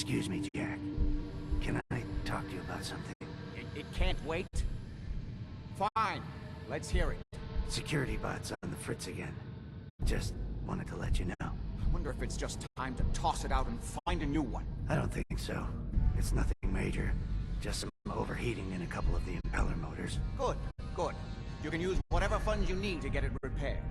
Excuse me, Jack. Can I talk to you about something? It can't wait? Fine. Let's hear it. Security bots on the fritz again. Just wanted to let you know. I wonder if it's just time to toss it out and find a new one. I don't think so. It's nothing major. Just some overheating in a couple of the impeller motors. Good, good. You can use whatever funds you need to get it repaired.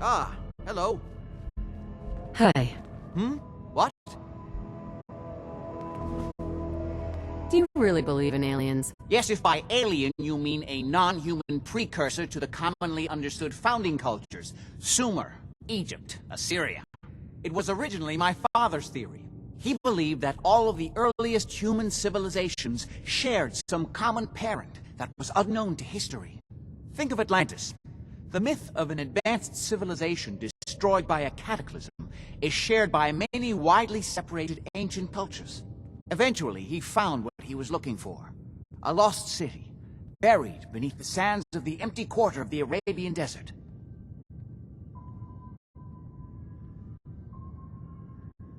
Ah, hello. Hi. What? Do you really believe in aliens? Yes, if by alien you mean a non-human precursor to the commonly understood founding cultures. Sumer, Egypt, Assyria. It was originally my father's theory. He believed that all of the earliest human civilizations shared some common parent that was unknown to history. Think of Atlantis. The myth of an advanced civilization destroyed by a cataclysm is shared by many widely separated ancient cultures. Eventually, he found what he was looking for. A lost city, buried beneath the sands of the empty quarter of the Arabian desert.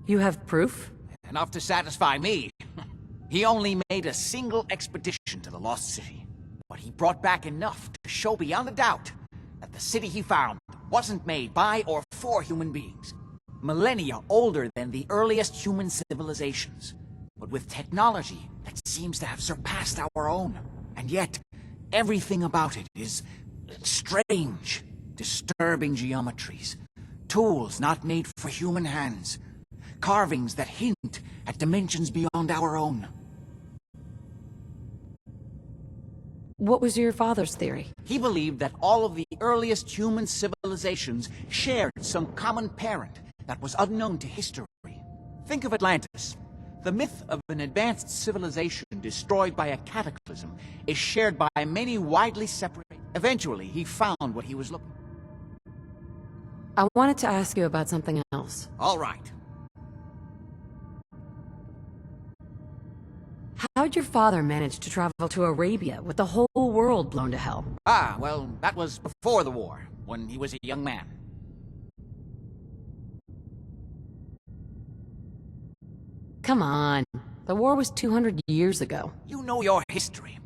You have proof? Enough to satisfy me. He only made a single expedition to the lost city, but he brought back enough to show beyond a doubt that the city he found wasn't made by or for human beings. Millennia older than the earliest human civilizations, but with technology that seems to have surpassed our own. And yet, everything about it is strange, disturbing geometries. Tools not made for human hands. Carvings that hint at dimensions beyond our own. What was your father's theory? He believed that all of the earliest human civilizations shared some common parent that was unknown to history. Think of Atlantis. The myth of an advanced civilization destroyed by a cataclysm is shared by many widely separate. Eventually, he found what he was looking for. I wanted to ask you about something else. All right. How'd your father manage to travel to Arabia with the whole world blown to hell? Ah, well, that was before the war, when he was a young man. Come on. The war was 200 years ago. You know your history.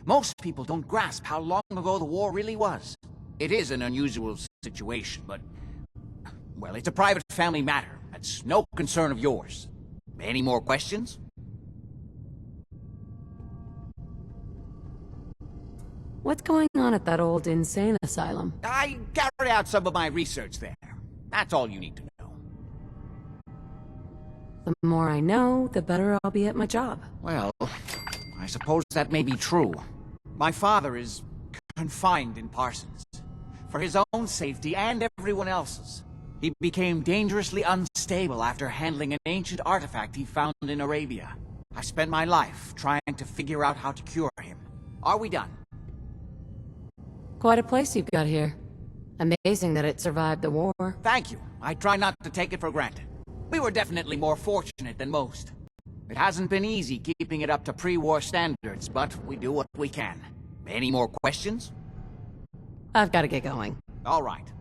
Most people don't grasp how long ago the war really was. It is an unusual situation, but... well, it's a private family matter. That's no concern of yours. Any more questions? What's going on at that old insane asylum? I carried out some of my research there. That's all you need to know. The more I know, the better I'll be at my job. Well, I suppose that may be true. My father is confined in Parsons. For his own safety and everyone else's. He became dangerously unstable after handling an ancient artifact he found in Arabia. I spent my life trying to figure out how to cure him. Are we done? Quite a place you've got here. Amazing that it survived the war. Thank you. I try not to take it for granted. We were definitely more fortunate than most. It hasn't been easy keeping it up to pre-war standards, but we do what we can. Any more questions? I've got to get going. All right.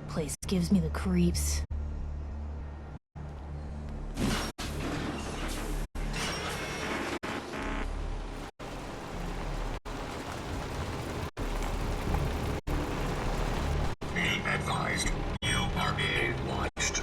Place gives me the creeps. Be advised, you are being watched.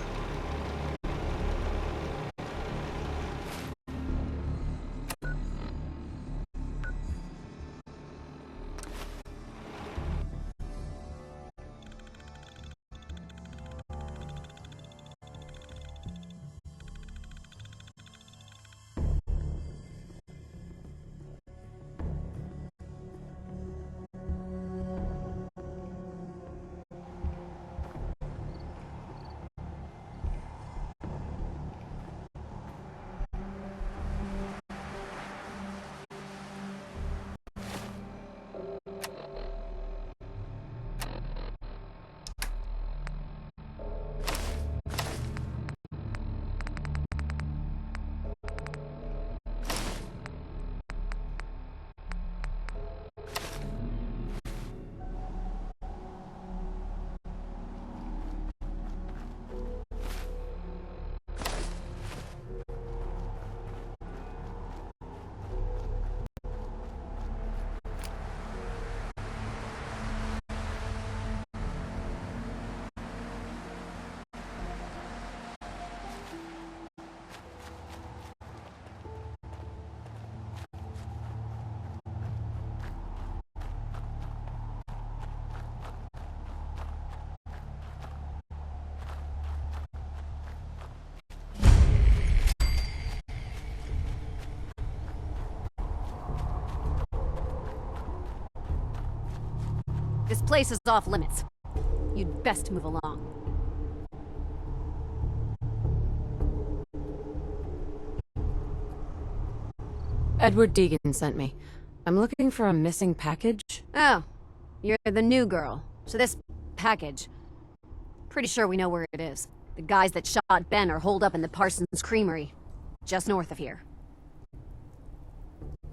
This place is off limits. You'd best move along. Edward Deegan sent me. I'm looking for a missing package. Oh, you're the new girl. So this package... Pretty sure we know where it is. The guys that shot Ben are holed up in the Parsons Creamery, just north of here.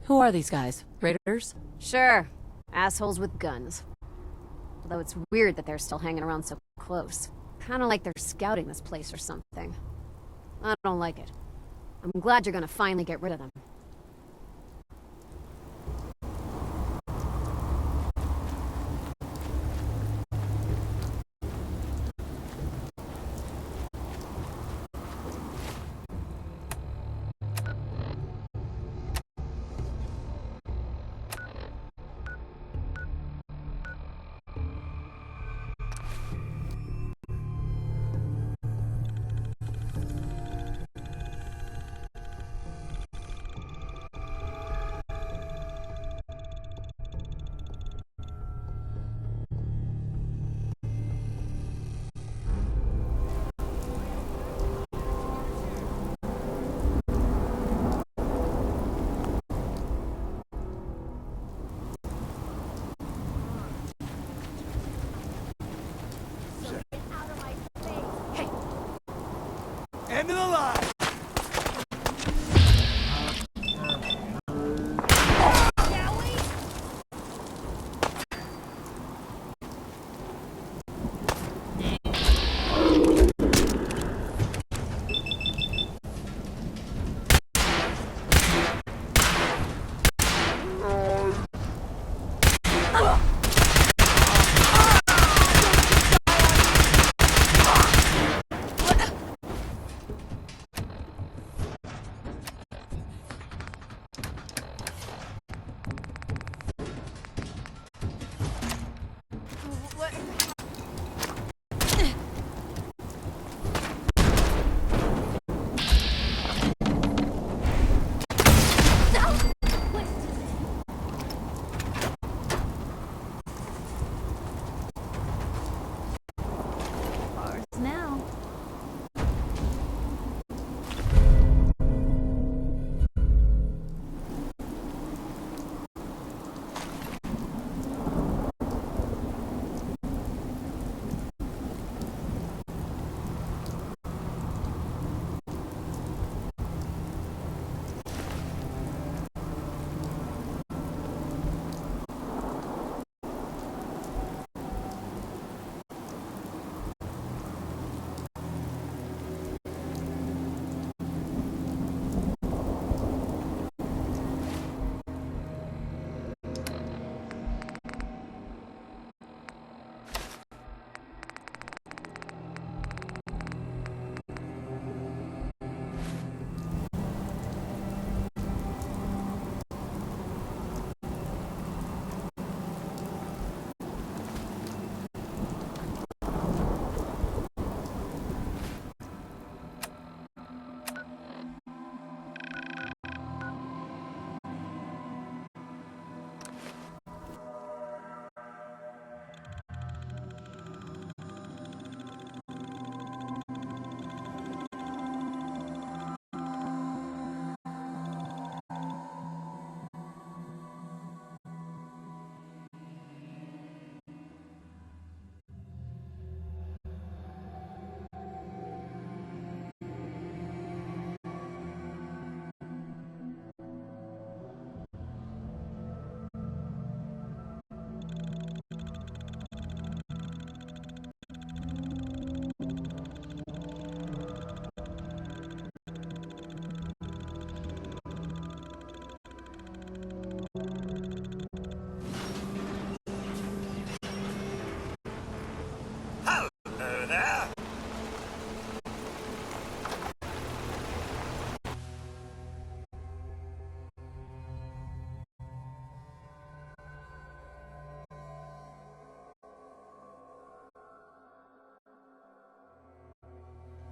Who are these guys? Raiders? Sure. Assholes with guns. Although it's weird that they're still hanging around so close. Kinda like they're scouting this place or something. I don't like it. I'm glad you're gonna finally get rid of them. End of the line! Now.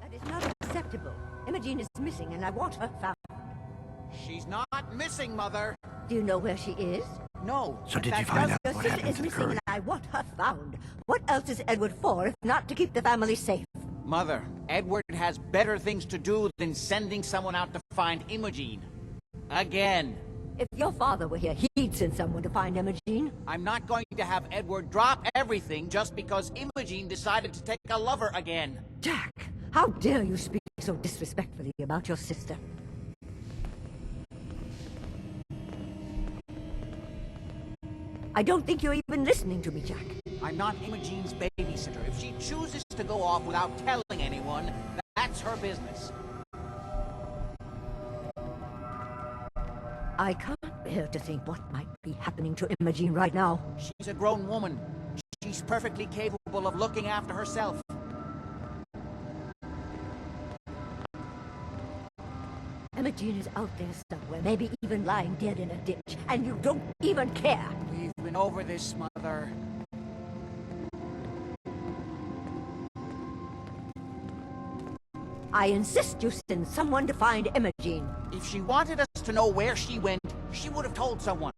That is not acceptable. Imogene is missing and I want her found. She's not missing, Mother. Do you know where she is? No. So but did that you find does- out Your what sister happened is to the missing and courier? I want her found. What else is Edward for if not to keep the family safe? Mother, Edward has better things to do than sending someone out to find Imogene. Again. If your father were here, he'd send someone to find Imogene. I'm not going to have Edward drop everything just because Imogene decided to take a lover again. Jack, how dare you speak so disrespectfully about your sister? I don't think you're even listening to me, Jack. I'm not Imogene's babysitter. If she chooses to go off without telling anyone, that's her business. I can't bear to think what might be happening to Imogene right now. She's a grown woman. She's perfectly capable of looking after herself. Imogene is out there somewhere, maybe even lying dead in a ditch, and you don't even care. We've been over this, Mother. I insist you send someone to find Imogene. If she wanted us to know where she went, she would have told someone.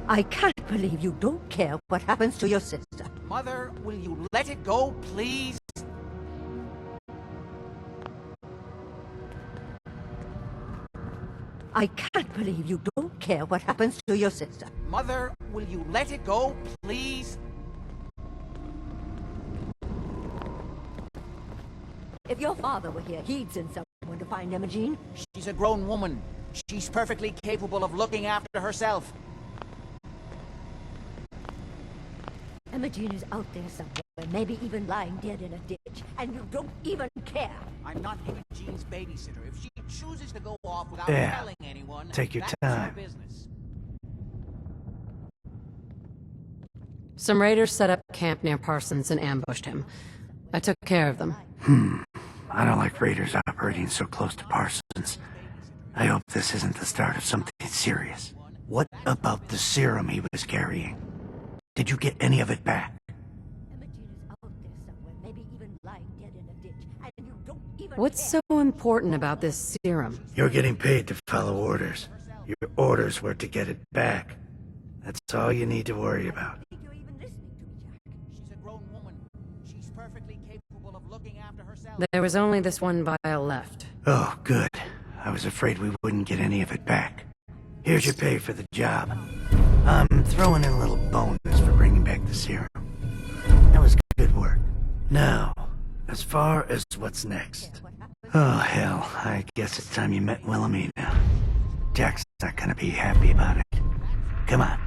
I can't believe you don't care what happens to your sister. Mother, will you let it go, please? I can't believe you don't care what happens to your sister. Mother, will you let it go, please? If your father were here, he'd send someone to find Imogene. She's a grown woman. She's perfectly capable of looking after herself. Imogene is out there somewhere, maybe even lying dead in a ditch, and you don't even care. I'm not Imogene's babysitter. If she chooses to go off without Yeah. telling anyone, Take your that's time. her business. Some raiders set up camp near Parsons and ambushed him. I took care of them. I don't like raiders operating so close to Parsons. I hope this isn't the start of something serious. What about the serum he was carrying? Did you get any of it back? Imogene is out there somewhere, maybe even lying dead in a ditch, and you don't even What's care. so important about this serum? You're getting paid to follow orders. Your orders were to get it back. That's all you need to worry about. I think you're even listening to me, Jack. She's a grown woman. She's perfectly capable of looking after herself. There was only this one vial left. Oh, good. I was afraid we wouldn't get any of it back. Here's your pay for the job. I'm throwing in a little bonus for bringing back the serum. That was good work. Now, as far as what's next. Oh, hell. I guess it's time you met Wilhelmina. Jack's not gonna be happy about it. Come on.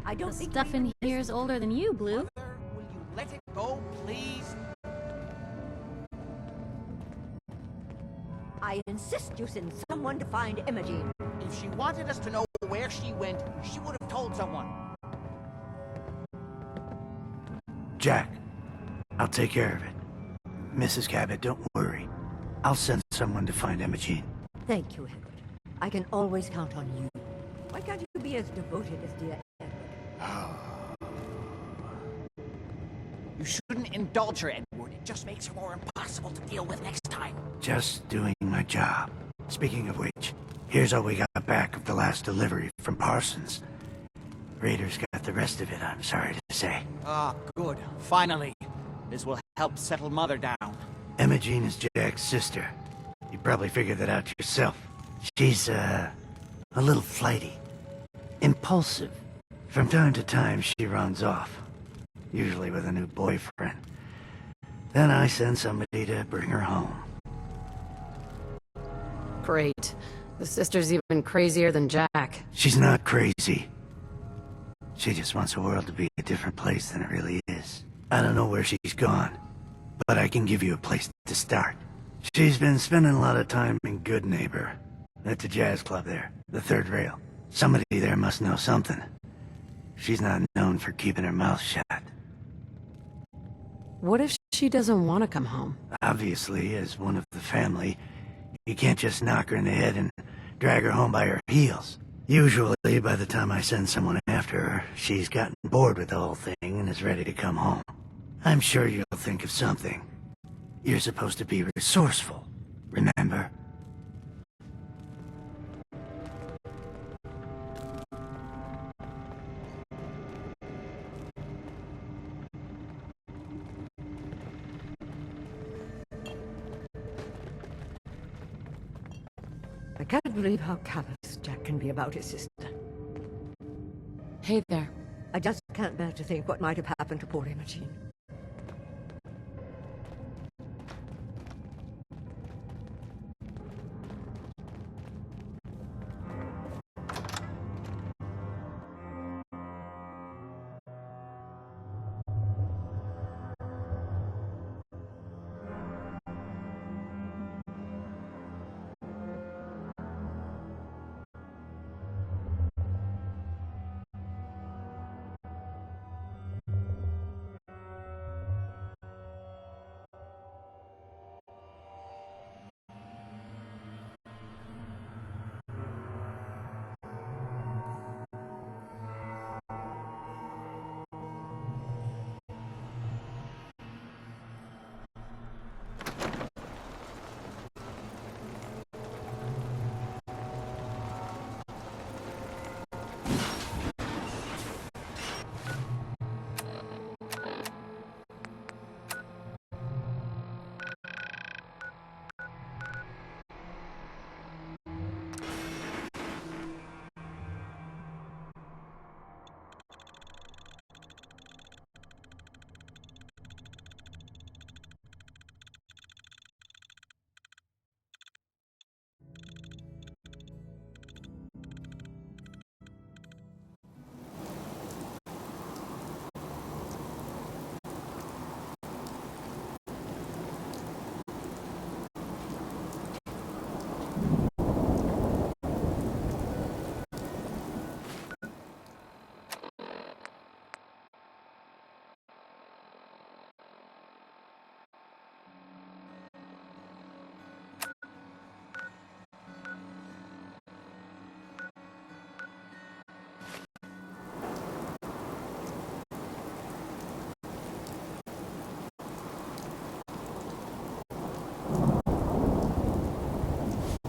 I don't The think stuff in here is older than you, Blue. Mother, will you let it go, please? I insist you send someone to find Imogene. If she wanted us to know where she went, she would have told someone. Jack, I'll take care of it. Mrs. Cabot, don't worry. I'll send someone to find Imogene. Thank you, Edward. I can always count on you. Why can't you be as devoted as dear Edward? You shouldn't indulge her, Edward. It just makes her more impossible to deal with next time. Just doing my job. Speaking of which, here's all we got back of the last delivery from Parsons. Raiders got the rest of it, I'm sorry to say. Ah, good. Finally. This will help settle Mother down. Imogene is Jack's sister. You probably figured that out yourself. She's, a little flighty. Impulsive. From time to time, she runs off. Usually with a new boyfriend. Then I send somebody to bring her home. Great. The sister's even crazier than Jack. She's not crazy. She just wants the world to be a different place than it really is. I don't know where she's gone, but I can give you a place to start. She's been spending a lot of time in Good Neighbor, at the jazz club there, the third rail. Somebody there must know something. She's not known for keeping her mouth shut. What if she doesn't want to come home? Obviously, as one of the family, you can't just knock her in the head and drag her home by her heels. Usually, by the time I send someone after her, she's gotten bored with the whole thing and is ready to come home. I'm sure you'll think of something. You're supposed to be resourceful, remember? I can't believe how callous Jack can be about his sister. Hey there. I just can't bear to think what might have happened to poor Imogen.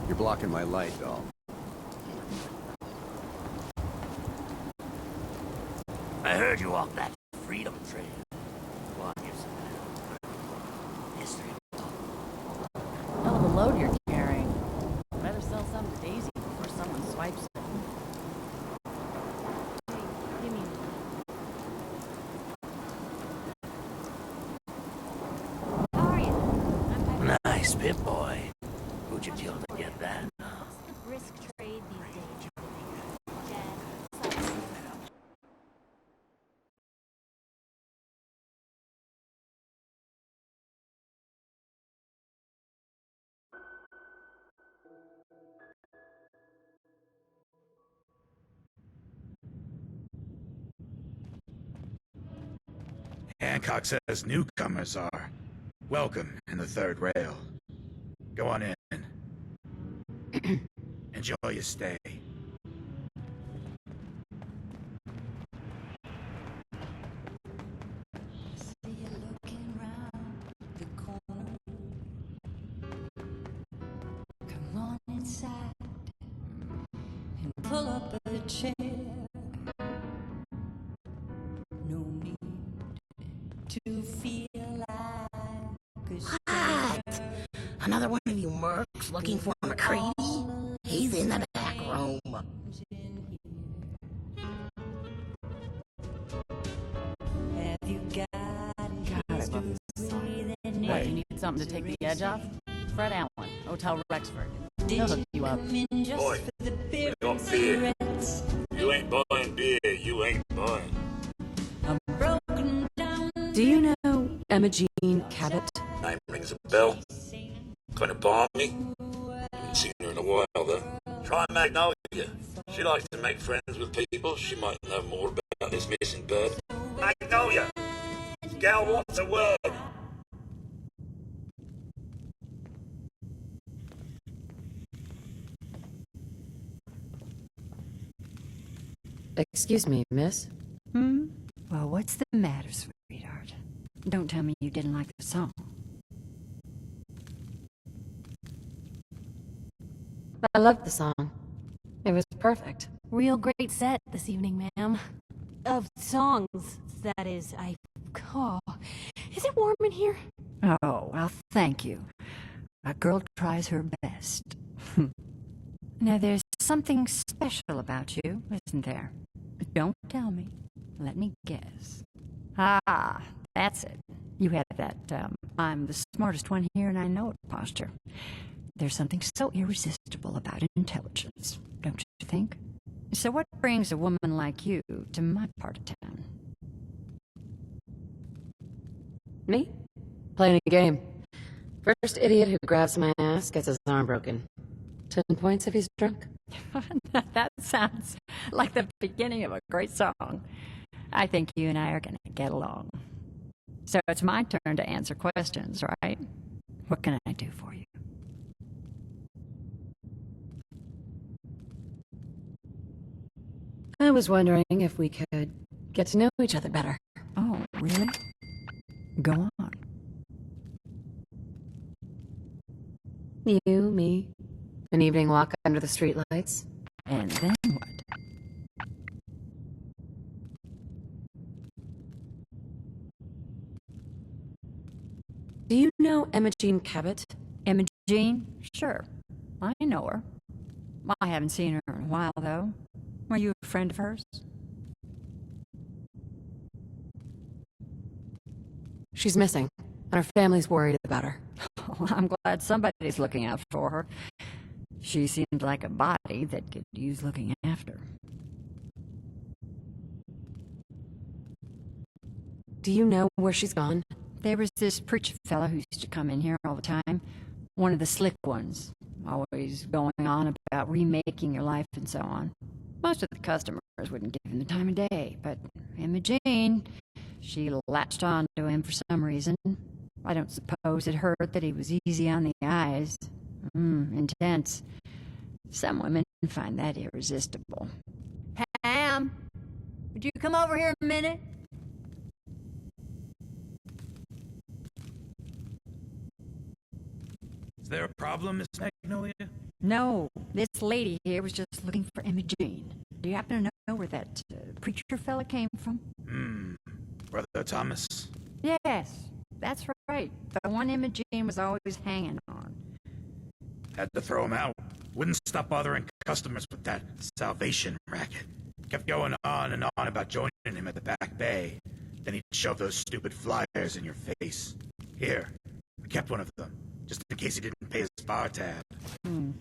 You're blocking my light, doll. I heard you walked that freedom trail. Go on, here's some history. Hell of a load you're carrying. Better sell some to Daisy before someone swipes it. Hey, give me. How are you? Nice, Pip-Boy. Who'd you kill to get that? Risk trade these days. Hancock says newcomers are welcome in the third rail. Go on in. Enjoy your stay. Come on inside and pull up a chair. No need to feel like a stranger. Another one of you mercs looking for McCready? He's in the back room. Have you got God, I love this song. What, you need something to take the edge off? Fred Allen, Hotel Rexford. He'll hook you up. Boy, we got beer. You ain't buying beer, you ain't buying. Do you know Emma Jean Cabot? Name rings a bell. Kind of balmy. Haven't seen her in a while, though. Try Magnolia. She likes to make friends with people. She might know more about this missing bird. Magnolia! Gal wants a word. Excuse me, miss? Well, what's the matter, sweetheart? Don't tell me you didn't like the song. I loved the song. It was perfect. Real great set this evening, ma'am. Of songs, that is. Oh, is it warm in here? Oh, well, thank you. A girl tries her best. Now, there's something special about you, isn't there? Don't tell me. Let me guess. Ah, that's it. You have that, I'm the smartest one here and I know it posture. There's something so irresistible about intelligence, don't you think? So what brings a woman like you to my part of town? Me? Playing a game. First idiot who grabs my ass gets his arm broken. 10 points if he's drunk. That sounds like the beginning of a great song. I think you and I are gonna get along. So it's my turn to answer questions, right? What can I do for you? I was wondering if we could get to know each other better. Oh, really? Go on. You, me, an evening walk under the streetlights. And then what? Do you know Emma Jean Cabot? Emma Jean? Sure. I know her. I haven't seen her in a while, though. Were you a friend of hers? She's missing, and her family's worried about her. Oh, I'm glad somebody's looking out for her. She seemed like a body that could use looking after. Do you know where she's gone? There was this preacher fella who used to come in here all the time. One of the slick ones. Always going on about remaking your life and so on. Most of the customers wouldn't give him the time of day, but Emma Jane, she latched on to him for some reason. I don't suppose it hurt that he was easy on the eyes. Intense. Some women find that irresistible. Ham, would you come over here a minute? Is there a problem, Miss Magnolia? No, this lady here was just looking for Emma Jane. Do you happen to know where that preacher fella came from? Brother Thomas. Yes, that's right. The one Emma Jane was always hanging on. Had to throw him out. Wouldn't stop bothering customers with that salvation racket. Kept going on and on about joining him at the back bay. Then he'd shove those stupid flyers in your face. Here, I kept one of them, just in case he didn't pay his bar tab.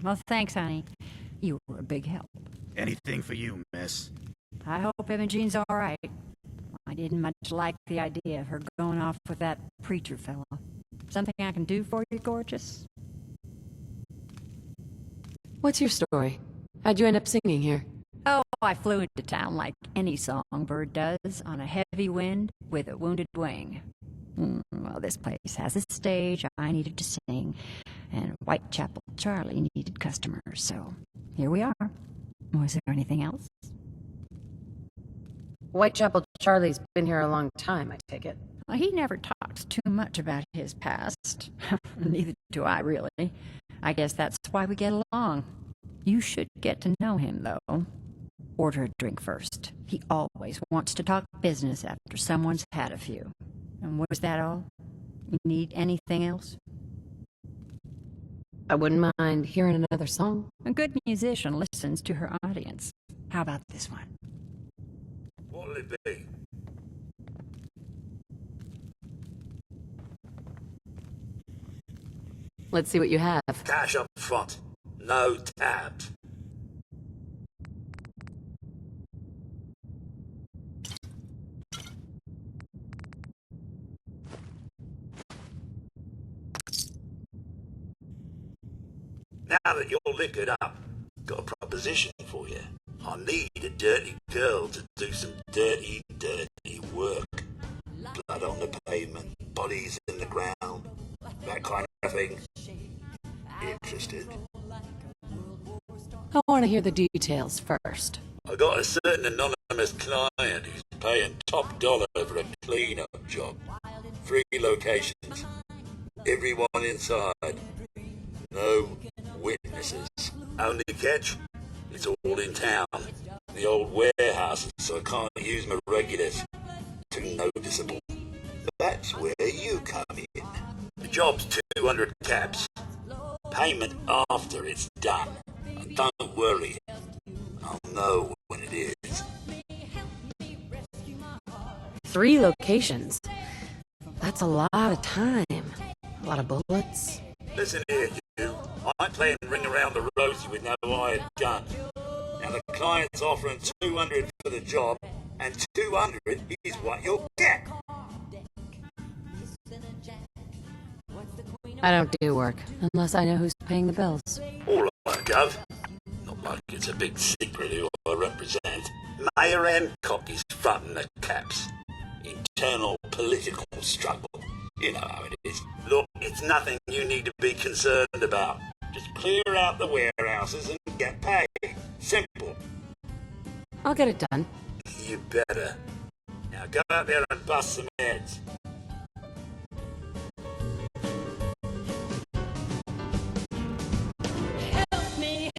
Well, thanks, honey. You were a big help. Anything for you, miss. I hope Emma Jean's all right. I didn't much like the idea of her going off with that preacher fella. Something I can do for you, gorgeous? What's your story? How'd you end up singing here? Oh, I flew into town like any songbird does, on a heavy wind with a wounded wing. Well, this place has a stage I needed to sing, and Whitechapel Charlie needed customers, so here we are. Was there anything else? Whitechapel Charlie's been here a long time, I take it. Well, he never talks too much about his past. Neither do I, really. I guess that's why we get along. You should get to know him, though. Order a drink first. He always wants to talk business after someone's had a few. And was that all? You need anything else? I wouldn't mind hearing another song. A good musician listens to her audience. How about this one? What'll it be? Let's see what you have. Cash up front. No tabs. Now that you're liquored up, got a proposition for you. I need a dirty girl to do some dirty, dirty work. Blood on the pavement, bodies in the ground, that kind of thing. Interested? I want to hear the details first. I got a certain anonymous client who's paying top dollar for a clean-up job. 3 locations. Everyone inside. No witnesses. Only catch? It's all in town. The old warehouses, so I can't use my regulars. Too noticeable. That's where you come in. The job's 200 caps. Payment after it's done. Don't worry. I'll know when it is. 3 locations. That's a lot of time. A lot of bullets. Listen here, you. I ain't playing ring around the rosy with no hired gun. Now the client's offering 200 for the job, and 200 is what you'll get. I don't do work unless I know who's paying the bills. All right, Gov. Not like it's a big secret who I represent. Mayor Hancock is fronting the caps. Internal political struggle. You know how it is. Look, it's nothing you need to be concerned about. Just clear out the warehouses and get paid. Simple. I'll get it done. You better. Now go out there and bust some heads.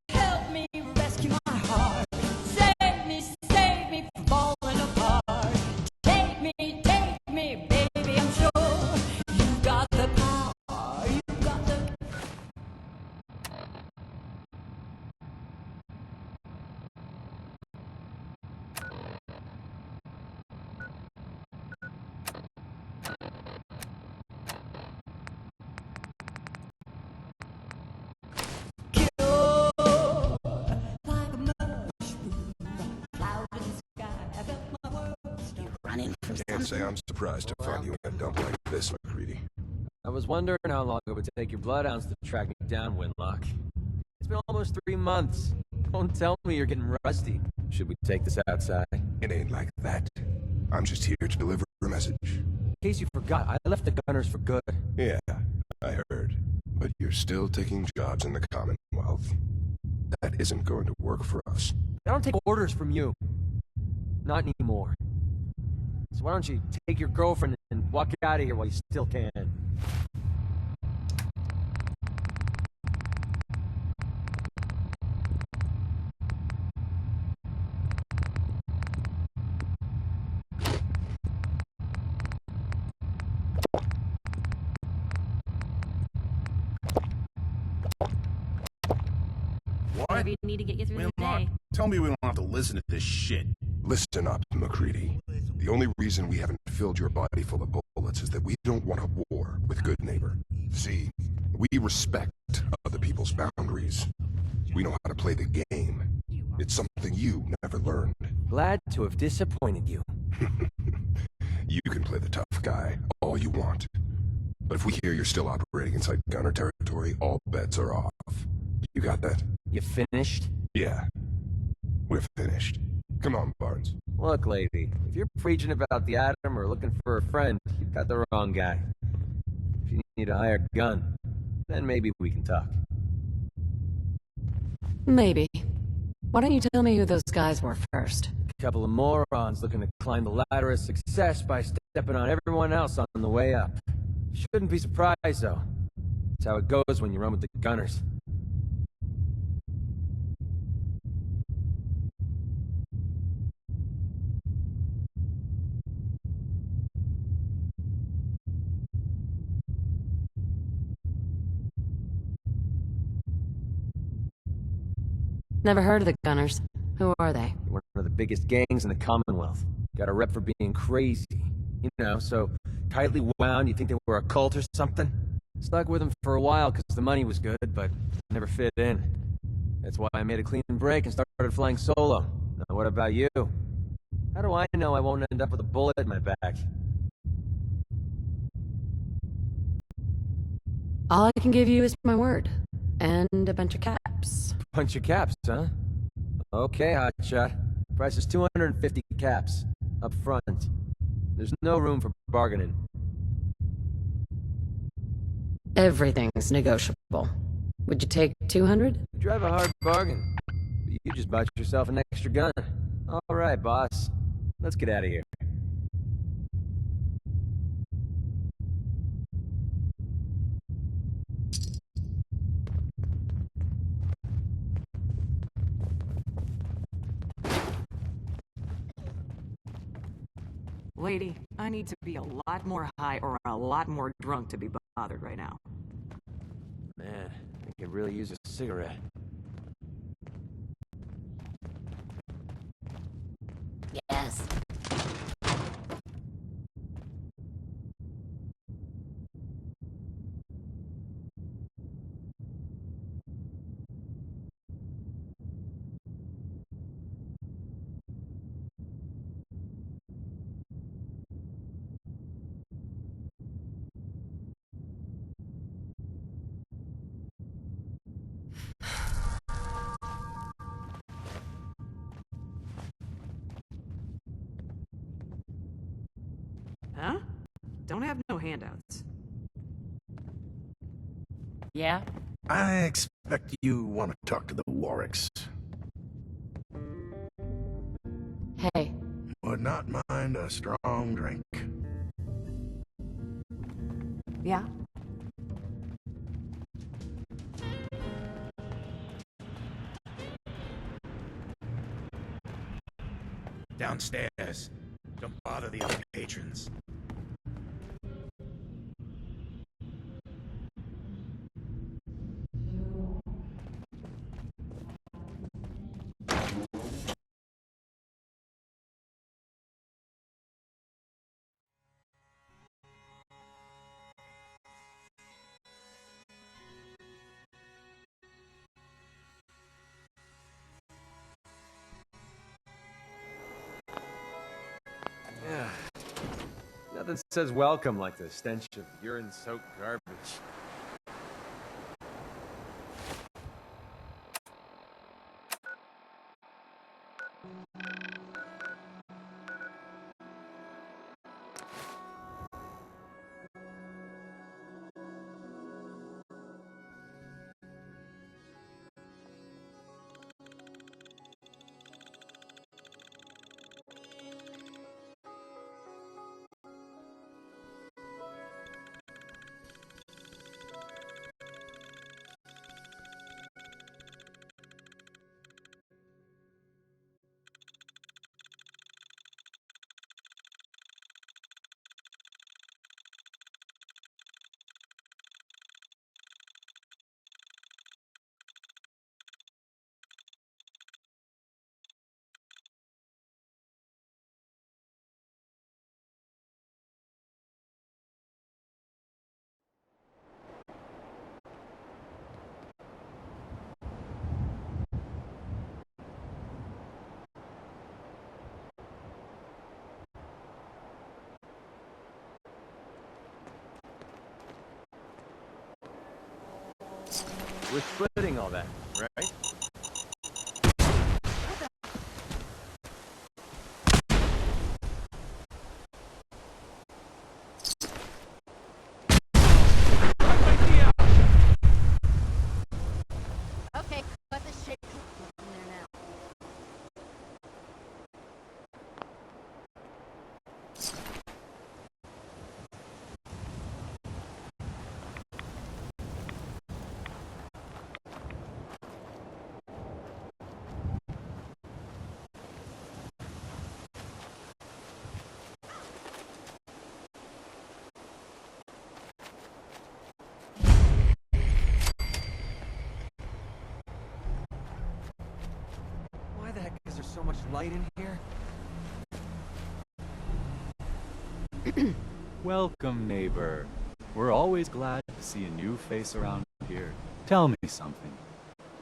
Help me, rescue my heart. Save me from falling apart. Take me, baby, I'm sure you got the power. You got the... Can't say I'm surprised to find you in a dump like this, MacReady. I was wondering how long it would take your bloodhounds to track me down, Winlock. It's been almost 3 months. Don't tell me you're getting rusty. Should we take this outside? It ain't like that. I'm just here to deliver a message. In case you forgot, I left the Gunners for good. Yeah, I heard. But you're still taking jobs in the Commonwealth. That isn't going to work for us. I don't take orders from you. Not anymore. So why don't you take your girlfriend and walk out of here while you still can? Whatever you need to get you through the day. Tell me we don't have to listen to this shit. Listen up, MacReady. The only reason we haven't filled your body full of bullets is that we don't want a war with Good Neighbor. See, we respect other people's boundaries. We know how to play the game. It's something you never learned. Glad to have disappointed you. You can play the tough guy all you want. But if we hear you're still operating inside Gunner territory, all bets are off. You got that? You finished? Yeah. We're finished. Come on, Barnes. Look, lady, if you're preaching about the atom or looking for a friend, you've got the wrong guy. If you need a hired gun, then maybe we can talk. Maybe. Why don't you tell me who those guys were first? A couple of morons looking to climb the ladder of success by stepping on everyone else on the way up. Shouldn't be surprised, though. That's how it goes when you run with the Gunners. Never heard of the Gunners. Who are they? One of the biggest gangs in the Commonwealth. Got a rep for being crazy. You know, so tightly wound, you think they were a cult or something? Stuck with them for a while because the money was good, but never fit in. That's why I made a clean break and started flying solo. Now what about you? How do I know I won't end up with a bullet in my back? All I can give you is my word. And a bunch of caps. Bunch of caps, huh? Okay, hotshot. Price is 250 caps. Up front. There's no room for bargaining. Everything's negotiable. Would you take 200? You drive a hard bargain. But you just bought yourself an extra gun. All right, boss. Let's get out of here. Lady, I need to be a lot more high or a lot more drunk to be bothered right now. Man, I could really use a cigarette. this. Huh? Don't have no handouts. Yeah? I expect you want to talk to the Warwicks. Hey, Would not mind a strong drink. Yeah? Downstairs. Don't bother the other patrons. Yeah. Nothing says welcome like the stench of urine-soaked garbage. We're splitting all that, right? Okay, cut the shit from there now. Why the heck is there so much light in here? Welcome, neighbor. We're always glad to see a new face around here. Tell me something.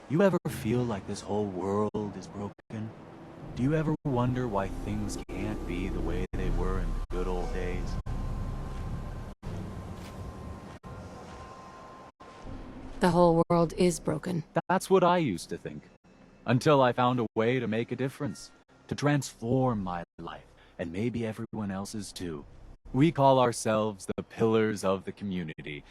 You ever feel like this whole world is broken? Do you ever wonder why things can't be the way they were in the good old days? the whole world is broken. That's what I used to think. Until I found a way to make a difference. To transform my life, and maybe everyone else's too. We call ourselves the Pillars of the Community.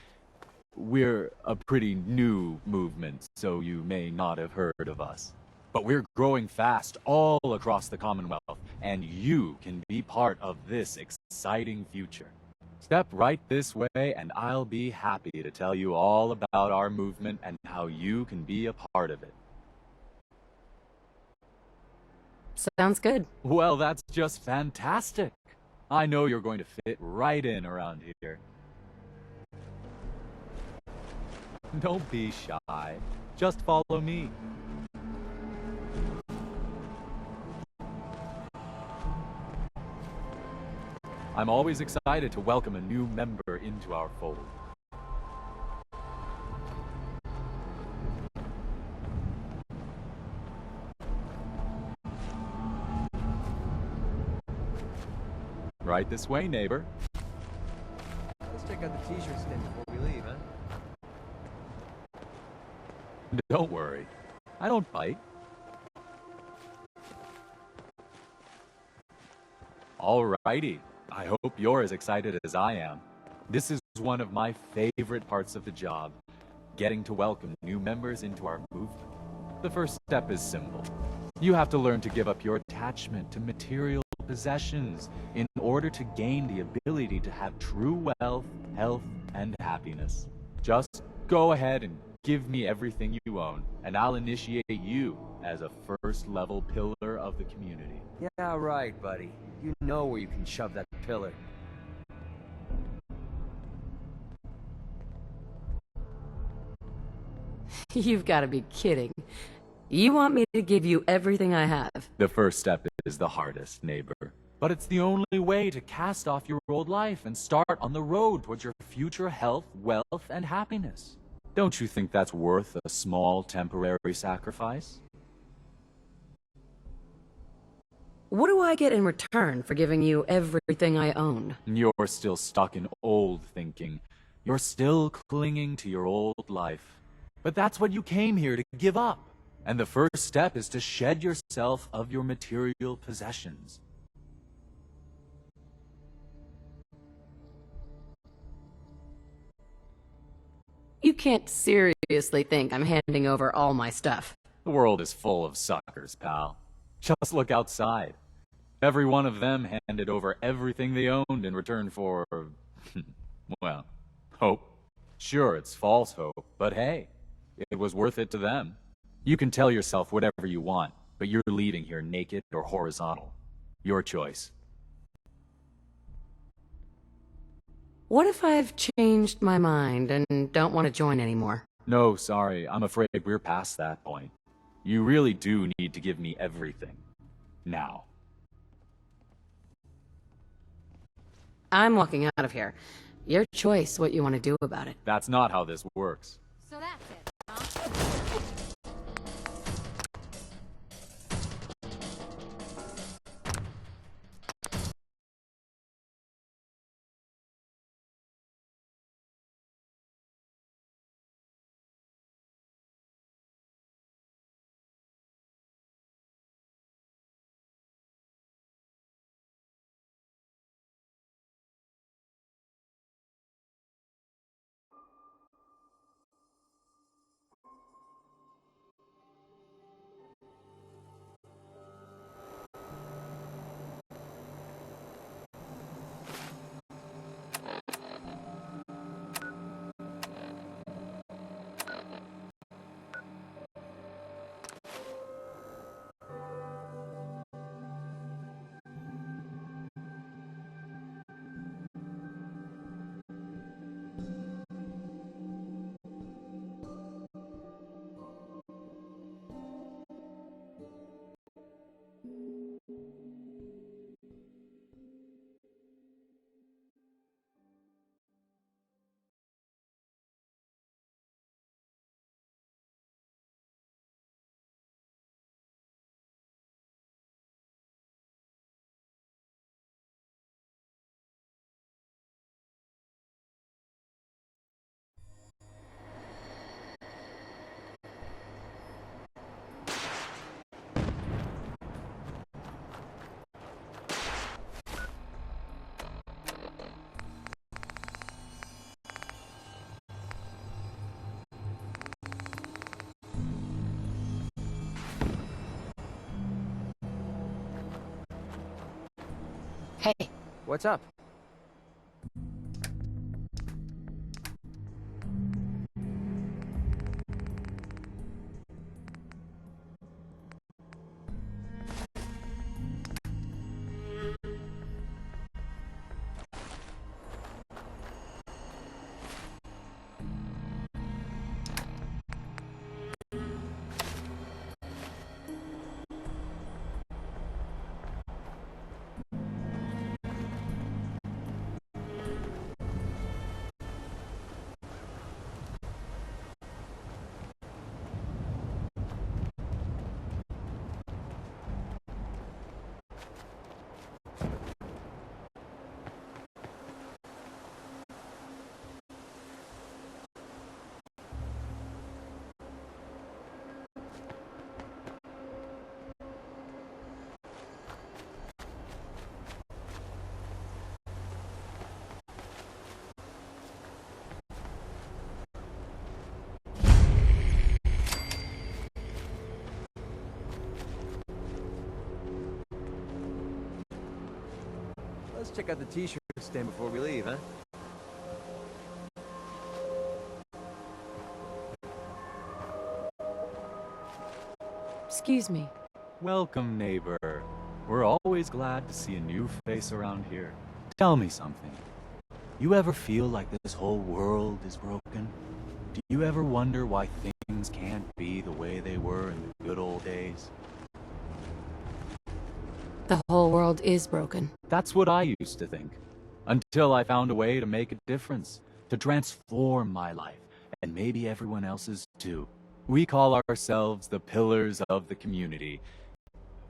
We're a pretty new movement, so you may not have heard of us. But we're growing fast all across the Commonwealth, and you can be part of this exciting future. Step right this way, and I'll be happy to tell you all about our movement and how you can be a part of it. Sounds good. Well, that's just fantastic. I know you're going to fit right in around here. Don't be shy. Just follow me. I'm always excited to welcome a new member into our fold. Right this way, neighbor. Let's check out the t-shirt stand before we leave, huh? Don't worry. I don't bite. Alrighty. I hope you're as excited as I am. This is one of my favorite parts of the job, getting to welcome new members into our movement. The first step is simple. You have to learn to give up your attachment to material possessions in order to gain the ability to have true wealth, health, and happiness. Just go ahead and give me everything you own, and I'll initiate you as a first-level pillar of the community. Yeah, right, buddy. You know where you can shove that pillar. You've got to be kidding. You want me to give you everything I have? The first step is the hardest, neighbor. But it's the only way to cast off your old life and start on the road towards your future health, wealth, and happiness. Don't you think that's worth a small temporary sacrifice? What do I get in return for giving you everything I own? You're still stuck in old thinking. You're still clinging to your old life. But that's what you came here to give up. And the first step is to shed yourself of your material possessions. You can't seriously think I'm handing over all my stuff. The world is full of suckers, pal. Just look outside. Every one of them handed over everything they owned in return for, well, hope. Sure, it's false hope, but hey, it was worth it to them. You can tell yourself whatever you want, but you're leaving here naked or horizontal. Your choice. What if I've changed my mind and don't want to join anymore? No, sorry, I'm afraid we're past that point. You really do need to give me everything. Now. I'm walking out of here. Your choice what you want to do about it. That's not how this works. So that's it, huh? Hey. What's up? Let's check out the t-shirt stand before we leave, huh? Excuse me. Welcome, neighbor. We're always glad to see a new face around here. Tell me something. You ever feel like this whole world is broken? Do you ever wonder why things can't be the way they were in the good old days? The whole world is broken. That's what I used to think. Until I found a way to make a difference, to transform my life, and maybe everyone else's too. We call ourselves the Pillars of the Community.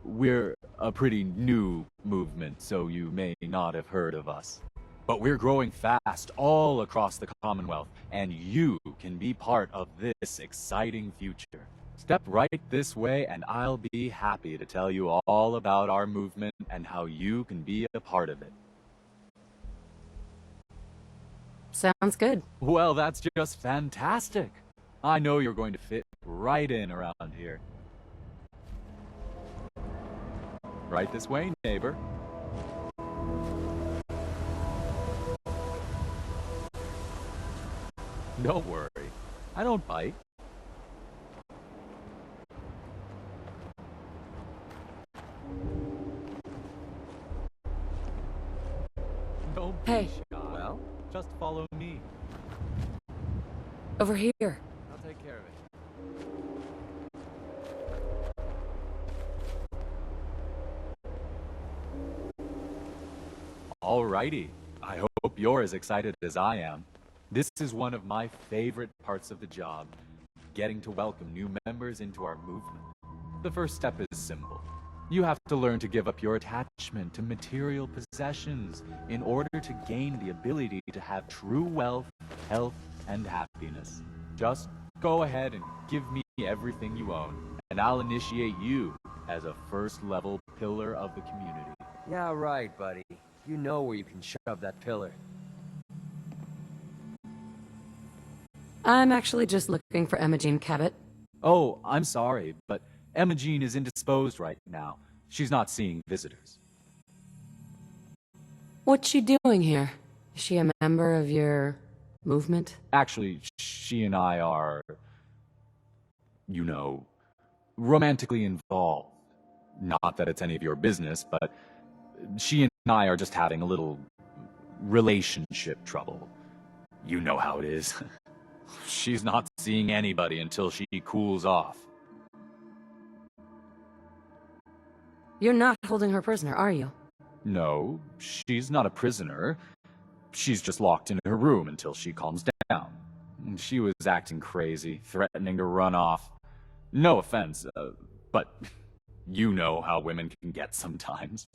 We're a pretty new movement, so you may not have heard of us. But we're growing fast all across the Commonwealth, and you can be part of this exciting future. Step right this way, and I'll be happy to tell you all about our movement and how you can be a part of it. Sounds good. Well, that's just fantastic. I know you're going to fit right in around here. Right this way, neighbor. Don't worry. I don't bite. Don't be Hey. shy. Well, just follow me. Over here. I'll take care of it. Alrighty. I hope you're as excited as I am. This is one of my favorite parts of the job, getting to welcome new members into our movement. The first step is simple. You have to learn to give up your attachment to material possessions in order to gain the ability to have true wealth, health, and happiness. Just go ahead and give me everything you own, and I'll initiate you as a first-level pillar of the community. Yeah, right, buddy. You know where you can shove that pillar. I'm actually just looking for Emma Jean Cabot. Oh, I'm sorry, but Emma Jean is indisposed right now. She's not seeing visitors. What's she doing here? Is she a member of your movement? Actually, she and I are, you know, romantically involved. Not that it's any of your business, but she and I are just having a little relationship trouble. You know how it is. She's not seeing anybody until she cools off. You're not holding her prisoner, are you? No, she's not a prisoner. She's just locked in her room until she calms down. She was acting crazy, threatening to run off. No offense, but you know how women can get sometimes.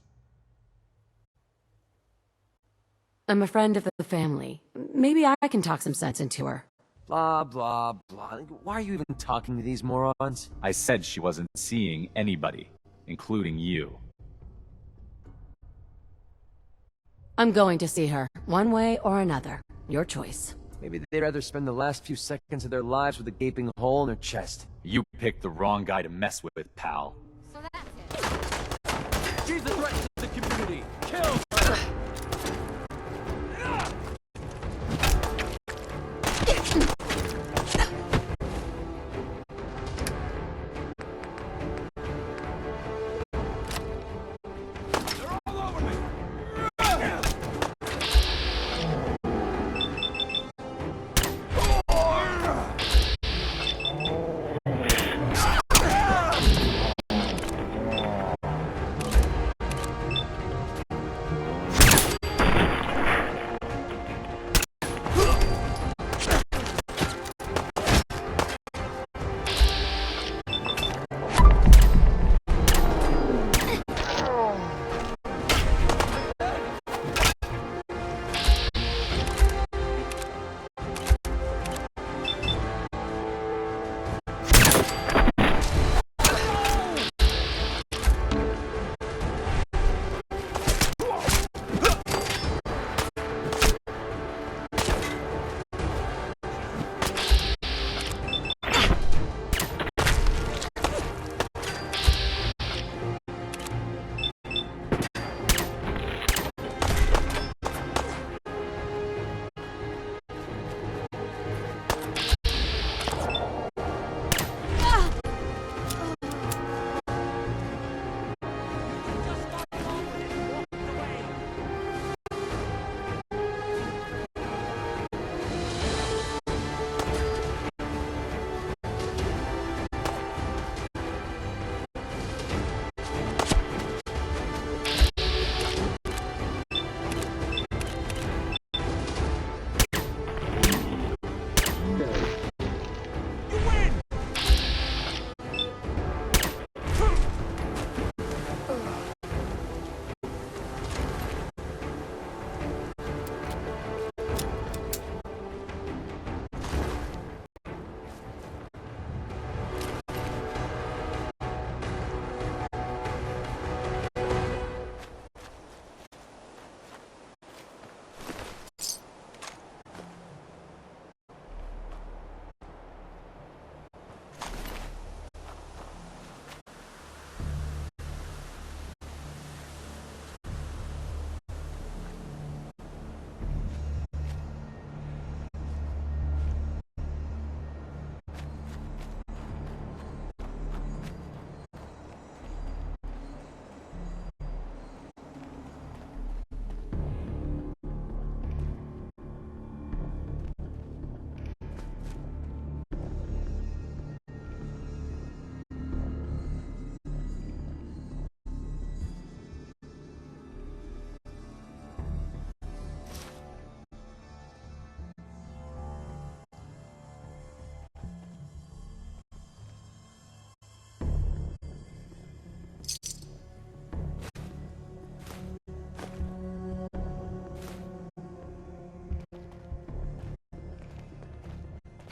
I'm a friend of the family. Maybe I can talk some sense into her. Blah, blah, blah. Why are you even talking to these morons? I said she wasn't seeing anybody, including you. I'm going to see her, one way or another. Your choice. Maybe they'd rather spend the last few seconds of their lives with a gaping hole in their chest. You picked the wrong guy to mess with, pal. So that's it. She's a threat to the community! Kill her!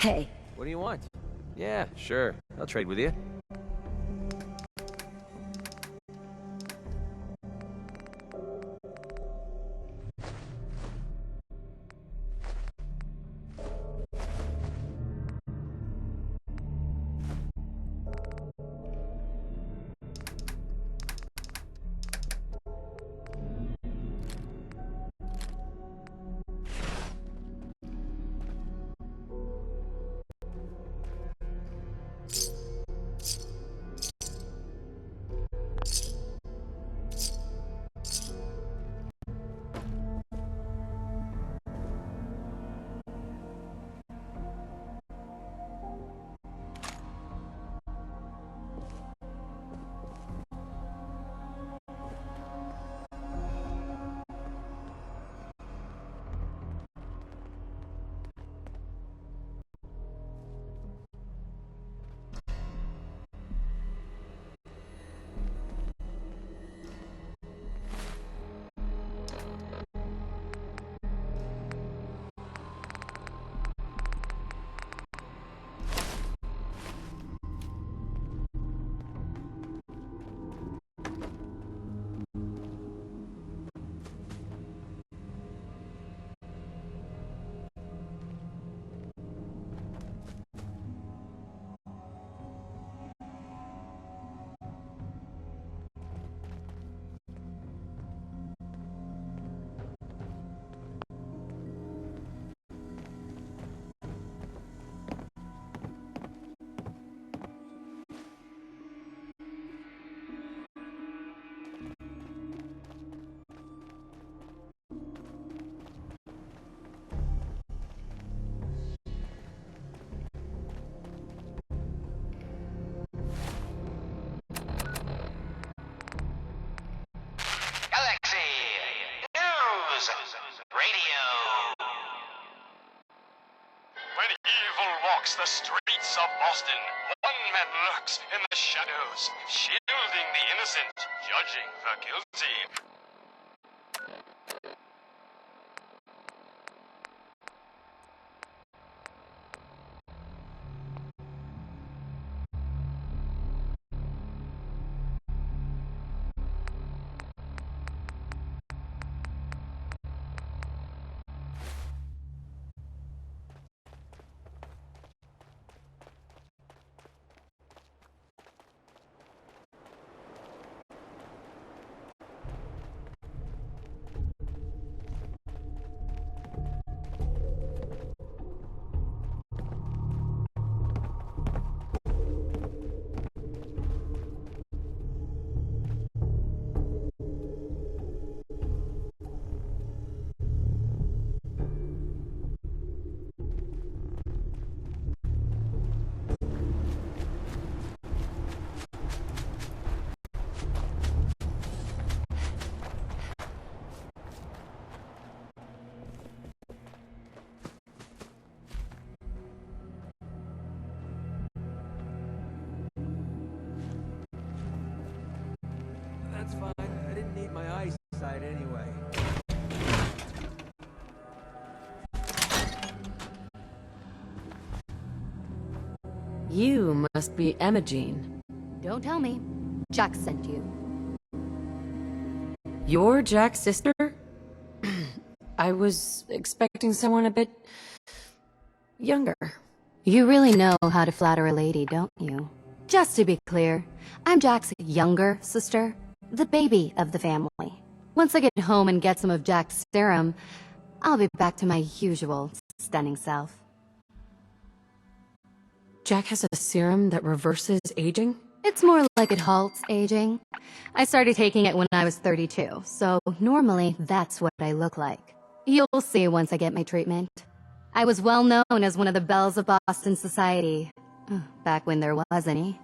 Hey. What do you want? Yeah, sure. I'll trade with you. When evil walks the streets of Boston, one man lurks in the shadows, shielding the innocent, judging the guilty. That's fine. I didn't need my eyesight anyway. You must be Imogene. Don't tell me. Jack sent you. You're Jack's sister? I was expecting someone a bit younger. You really know how to flatter a lady, don't you? Just to be clear, I'm Jack's younger sister, the baby of the family. Once I get home and get some of Jack's serum, I'll be back to my usual stunning self. Jack has a serum that reverses aging? It's more like it halts aging. I started taking it when I was 32, so normally that's what I look like. You'll see once I get my treatment. I was well known as one of the belles of Boston society, back when there was any.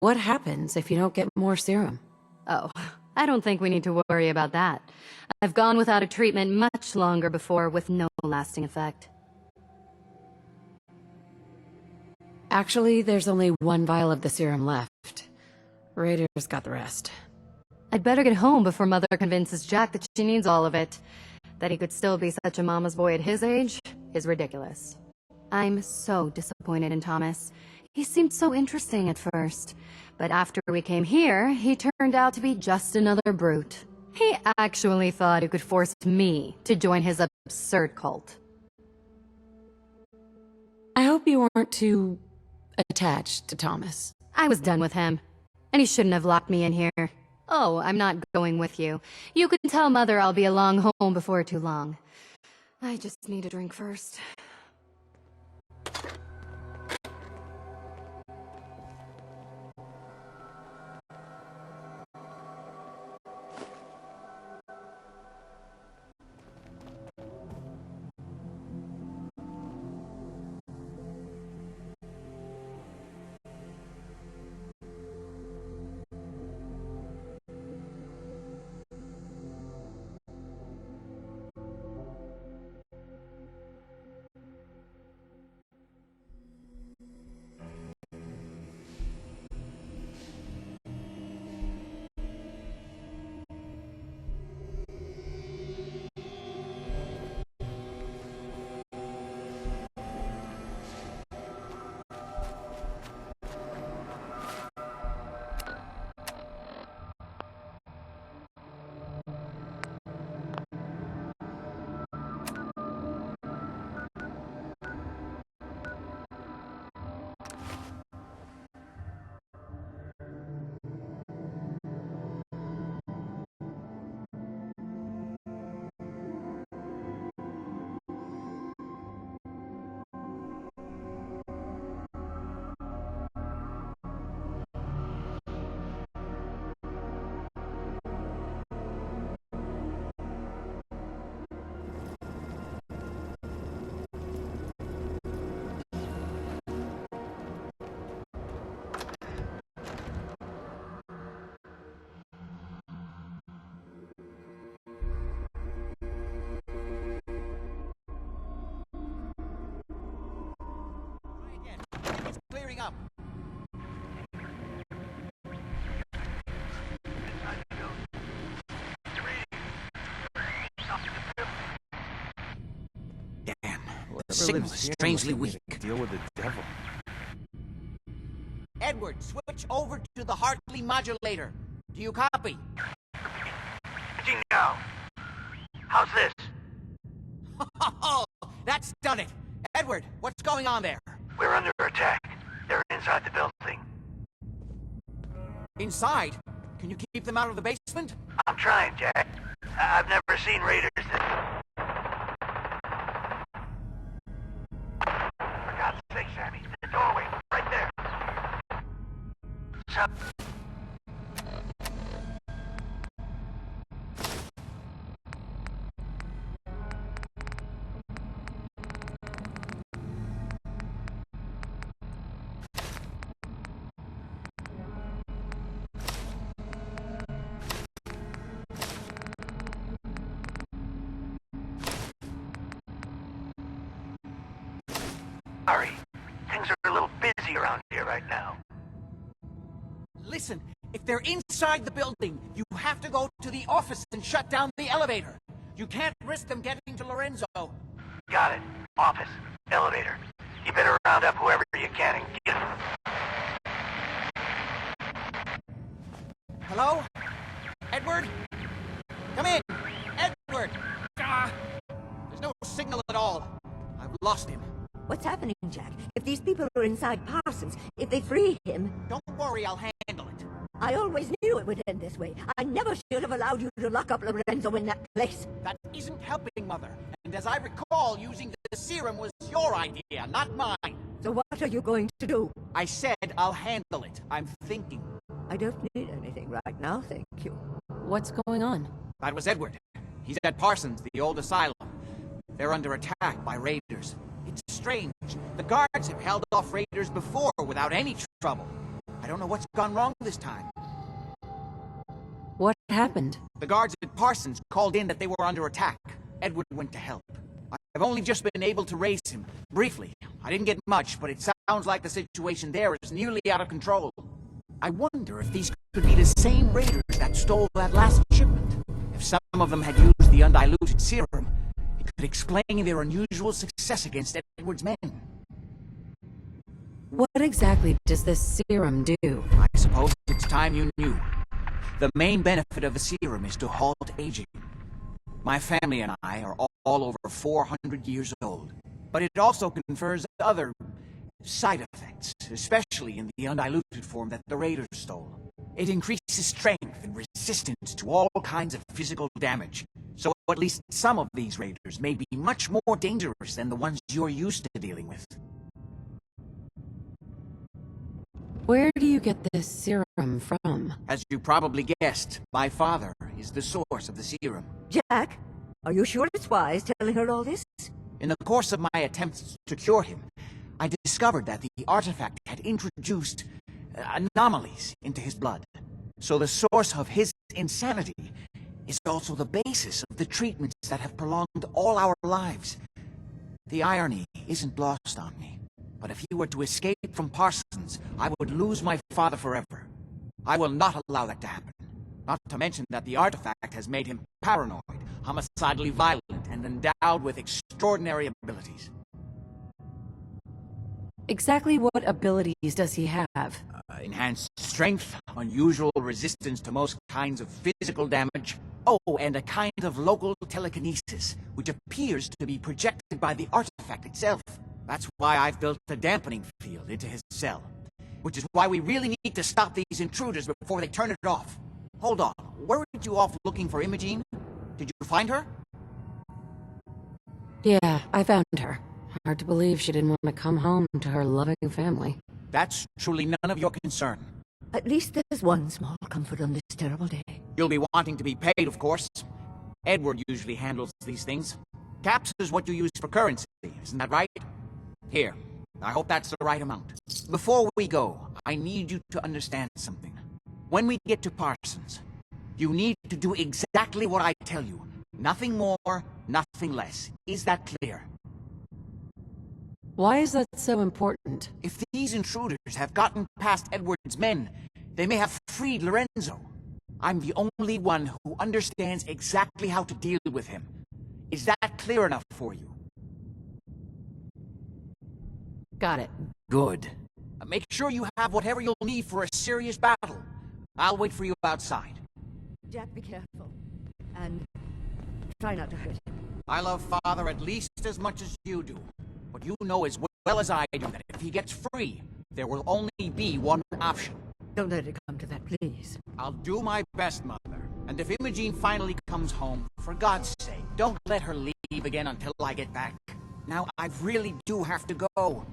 What happens if you don't get more serum? Oh, I don't think we need to worry about that. I've gone without a treatment much longer before with no lasting effect. Actually, there's only one vial of the serum left. Raiders got the rest. I'd better get home before Mother convinces Jack that she needs all of it. That he could still be such a mama's boy at his age is ridiculous. I'm so disappointed in Thomas. He seemed so interesting at first, but after we came here, he turned out to be just another brute. He actually thought he could force me to join his absurd cult. I hope you weren't too attached to Thomas. I was done with him, and he shouldn't have locked me in here. Oh, I'm not going with you. You can tell Mother I'll be along home before too long. I just need a drink first. It's clearing up. Damn, the signal is strangely weak. Deal with the devil. Edward, switch over to the Hartley modulator. Do you copy? Now. How's this? Oh, that's done it. Edward, what's going on there? We're under attack. They're inside the building. Inside? Can you keep them out of the basement? I'm trying, Jack. I've never seen raiders that... For God's sake, Sammy. The doorway, right there. So... Sorry. Things are a little busy around here right now. Listen, if they're inside the building, you have to go to the office and shut down the elevator. You can't risk them getting to Lorenzo. Got it. Office. Elevator. You better round up whoever you can and get them. Hello? Edward? Come in! Edward! Ah, there's no signal at all. I've lost him. What's happening, Jack? If these people are inside Parsons, if they free him... Don't worry, I'll handle it. I always knew it would end this way. I never should have allowed you to lock up Lorenzo in that place. That isn't helping, Mother. And as I recall, using the serum was your idea, not mine. So what are you going to do? I said I'll handle it. I'm thinking. I don't need anything right now, thank you. What's going on? That was Edward. He's at Parsons, the old asylum. They're under attack by raiders. It's strange. The guards have held off raiders before without any trouble. I don't know what's gone wrong this time. What happened? The guards at Parsons called in that they were under attack. Edward went to help. I've only just been able to raise him. Briefly. I didn't get much, but it sounds like the situation there is nearly out of control. I wonder if these could be the same raiders that stole that last shipment. If of them had used the undiluted serum, it could explain their unusual success against Edward's men. What exactly does this serum do? I suppose it's time you knew. The main benefit of the serum is to halt aging. My family and I are all over 400 years old, but it also confers other side effects, especially in the undiluted form that the Raiders stole. It increases strength and resistance to all kinds of physical damage, so at least some of these Raiders may be much more dangerous than the ones you're used to dealing with. Where do you get this serum from? As you probably guessed, my father is the source of the serum. Jack, are you sure it's wise telling her all this? In the course of my attempts to cure him, I discovered that the artifact had introduced anomalies into his blood. So the source of his insanity is also the basis of the treatments that have prolonged all our lives. The irony isn't lost on me, but if he were to escape from Parsons, I would lose my father forever. I will not allow that to happen. Not to mention that the artifact has made him paranoid, homicidally violent, and endowed with extraordinary abilities. Exactly what abilities does he have? Enhanced strength, unusual resistance to most kinds of physical damage. Oh, and a kind of local telekinesis, which appears to be projected by the artifact itself. That's why I've built a dampening field into his cell. Which is why we really need to stop these intruders before they turn it off. Hold on, weren't you off looking for Imogene? Did you find her? Yeah, I found her. Hard to believe she didn't want to come home to her loving family. That's truly none of your concern. At least there's one small comfort on this terrible day. You'll be wanting to be paid, of course. Edward usually handles these things. Caps is what you use for currency, isn't that right? Here, I hope that's the right amount. Before we go, I need you to understand something. When we get to Parsons, you need to do exactly what I tell you. Nothing more, nothing less. Is that clear? Why is that so important? If these intruders have gotten past Edward's men, they may have freed Lorenzo. I'm the only one who understands exactly how to deal with him. Is that clear enough for you? Got it. Good. Make sure you have whatever you'll need for a serious battle. I'll wait for you outside. Jack, be careful. And try not to hurt him. I love Father at least as much as you do. But you know as well as I do that if he gets free, there will only be one option. Don't let it come to that, please. I'll do my best, Mother. And if Imogene finally comes home, for God's sake, don't let her leave again until I get back. Now, I really do have to go.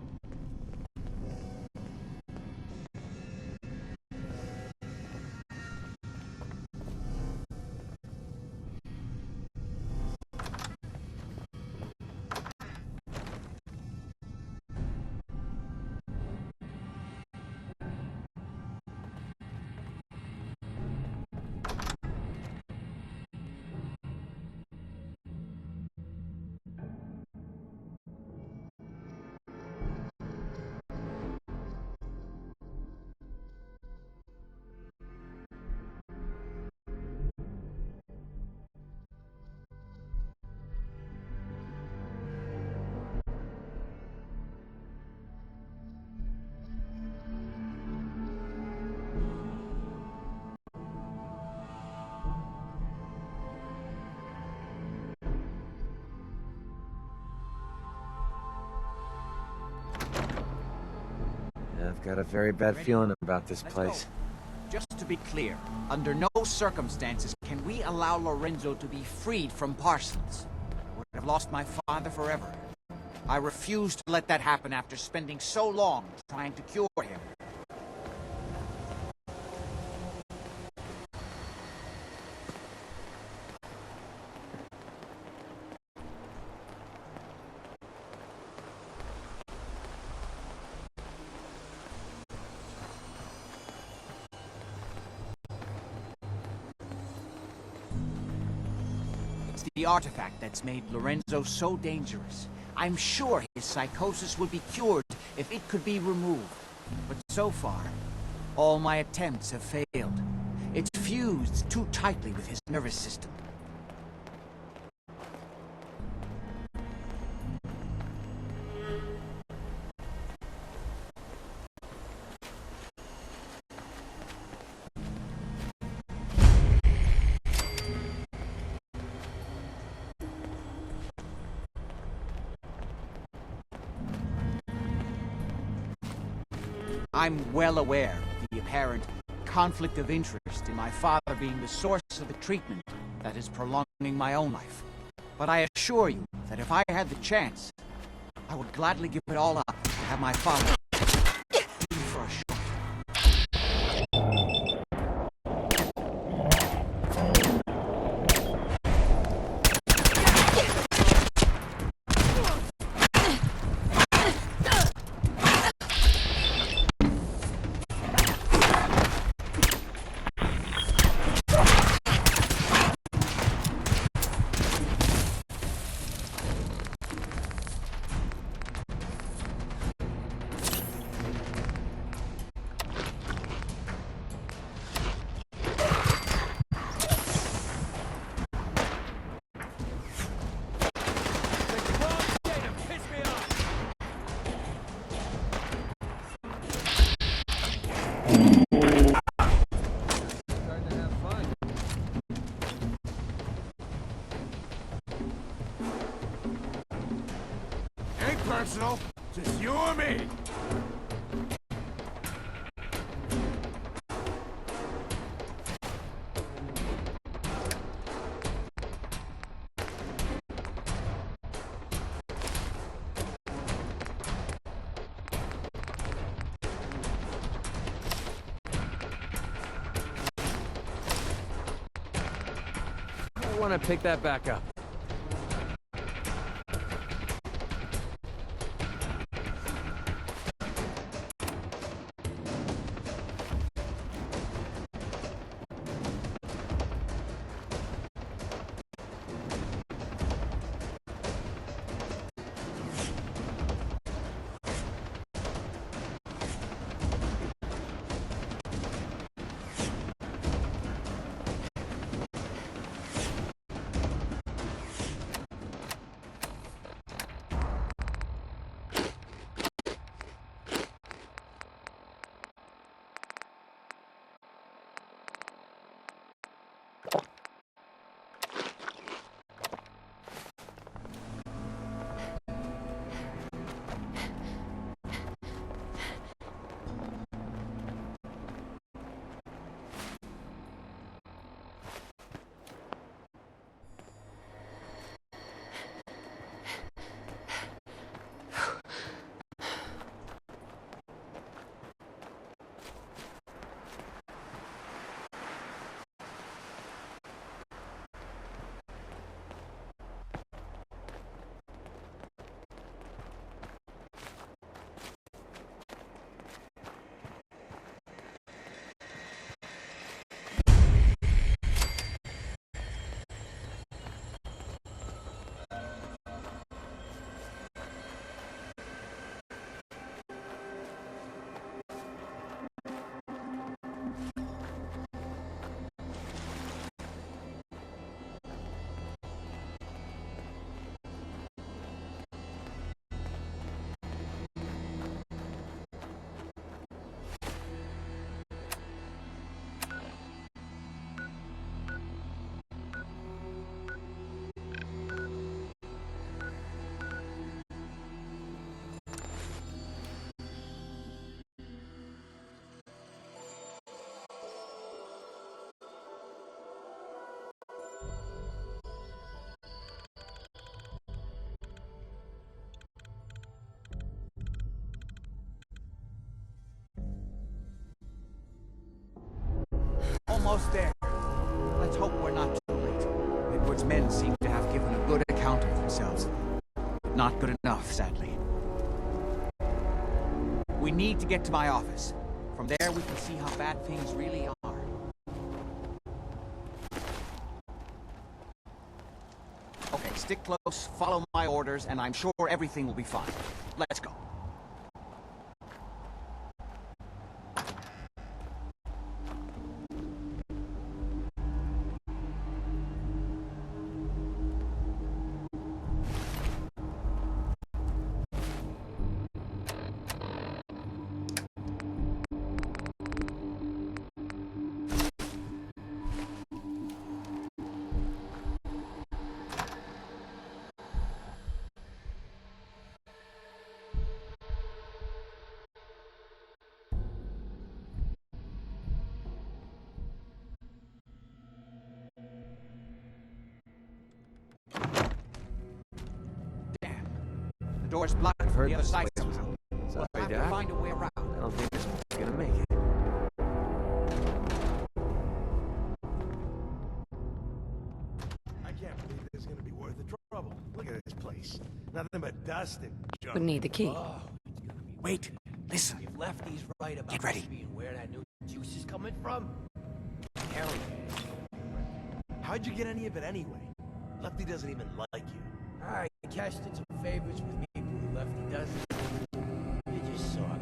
I've got a very bad feeling about this place. Just to be clear, under no circumstances can we allow Lorenzo to be freed from Parsons. I would have lost my father forever. I refuse to let that happen after spending so long trying to cure him. The artifact that's made Lorenzo so dangerous. I'm sure his psychosis would be cured if it could be removed. But so far, all my attempts have failed. It's fused too tightly with his nervous system. I'm well aware of the apparent conflict of interest in my father being the source of the treatment that is prolonging my own life. But I assure you that if I had the chance, I would gladly give it all up to have my father for a shot. Ain't personal, just you or me. I want to pick that back up. Almost there. Let's hope we're not too late. Edward's men seem to have given a good account of themselves. Not good enough, sadly. We need to get to my office. From there, we can see how bad things really are. Okay, stick close, follow my orders, and I'm sure everything will be fine. Let's go. door's blocked I've from heard the other this side place was somehow. We'll Sorry, have to Doc. find a way around. I don't think this one's gonna make it. I can't believe this is gonna be worth the trouble. Look at this place. Nothing but dust and junk. Would need the key. Oh, Wait, listen. If Lefty's right about Get ready. being where that new juice is coming from, hell yeah. How'd you get any of it anyway? Lefty doesn't even like you. I cashed in some favorites with people who Lefty doesn't. You just saw it.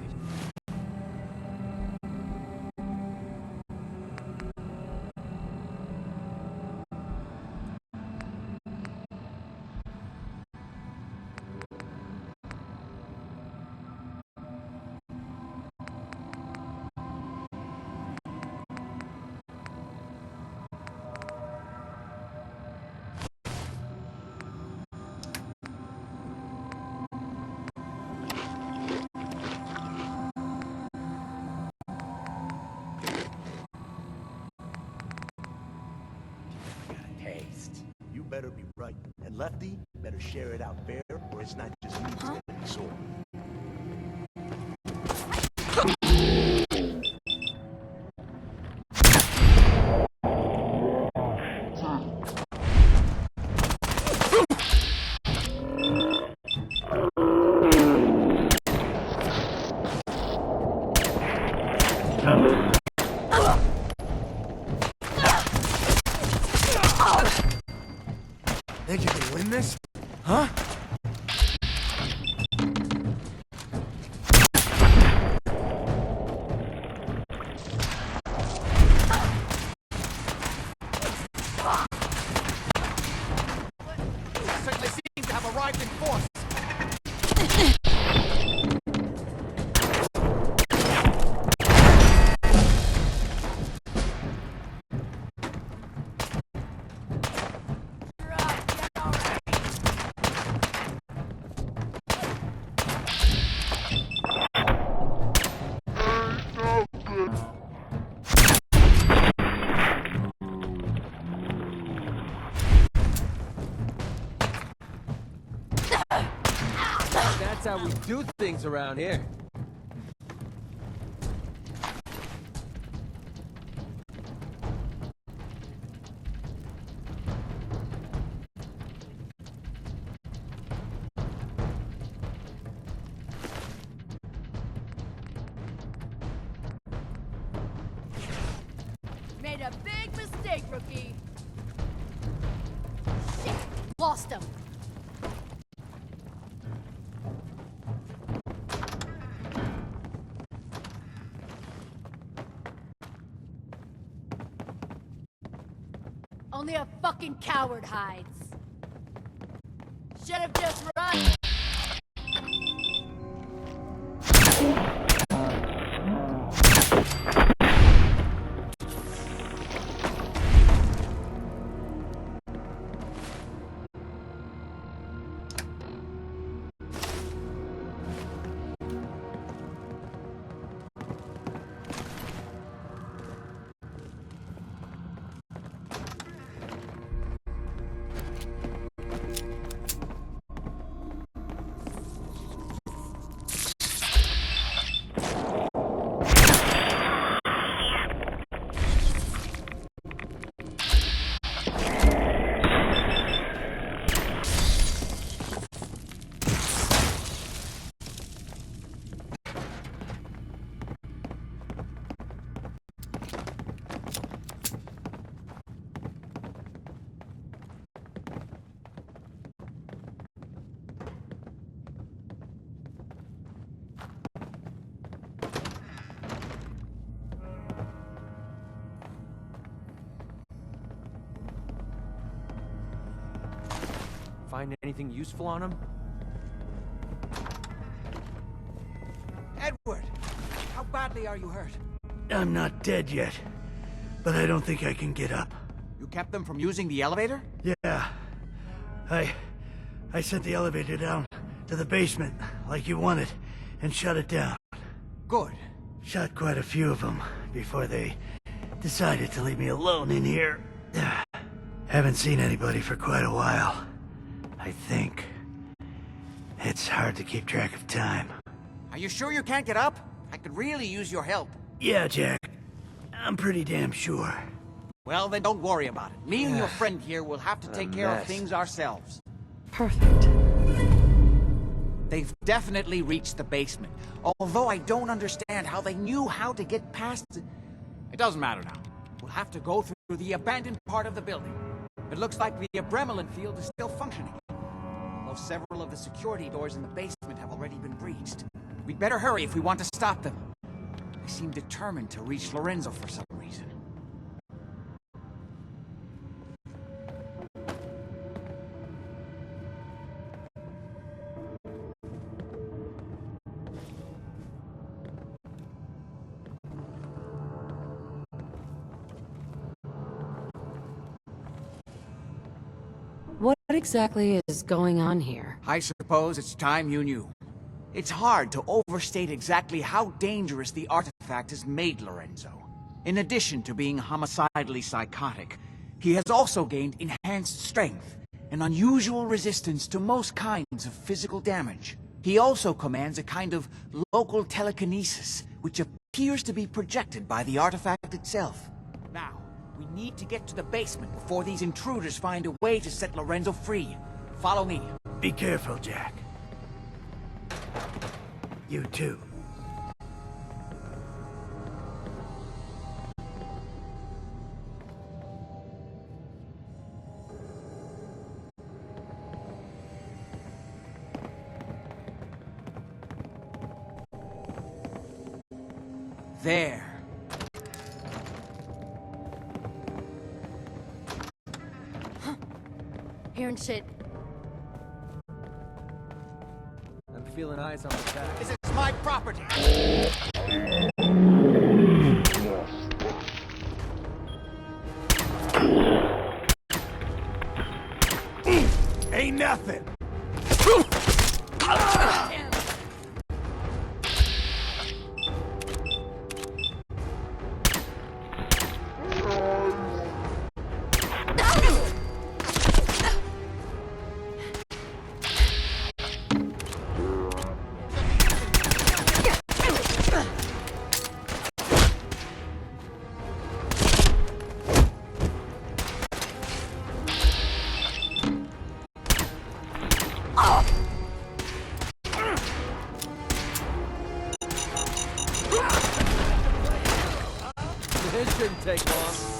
You better be right. And Lefty better share it out fair, or it's not just me who's gonna be sore. think you can win this? Huh? Certainly seems to have arrived in force. That's how we do things around here. Made a big mistake, rookie. Shit! Lost him. Only a fucking coward hides. Should have just run. Find anything useful on him? Edward, how badly are you hurt? I'm not dead yet, but I don't think I can get up. You kept them from using the elevator? Yeah. I sent the elevator down to the basement, like you wanted, and shut it down. Good. Shot quite a few of them before they decided to leave me alone in here. Haven't seen anybody for quite a while, I think. It's hard to keep track of time. Are you sure you can't get up? I could really use your help. Yeah, Jack. I'm pretty damn sure. Well, then don't worry about it. Me and your friend here will have to take care of mess. things ourselves. Perfect. They've definitely reached the basement, although I don't understand how they knew how to get past it. It doesn't matter now. We'll have to go through the abandoned part of the building. It looks like the Bremelin field is still functioning, although several of the security doors in the basement have already been breached. We'd better hurry if we want to stop them. They seem determined to reach Lorenzo for some reason. What exactly is going on here? I suppose it's time you knew. It's hard to overstate exactly how dangerous the artifact has made Lorenzo. In addition to being homicidally psychotic, he has also gained enhanced strength and unusual resistance to most kinds of physical damage. He also commands a kind of local telekinesis, which appears to be projected by the artifact itself. Now, we need to get to the basement before these intruders find a way to set Lorenzo free. Follow me. Be careful, Jack. You too. There. Hearing shit. I'm feeling eyes on the back. This is my property. Ain't nothing. This shouldn't take long.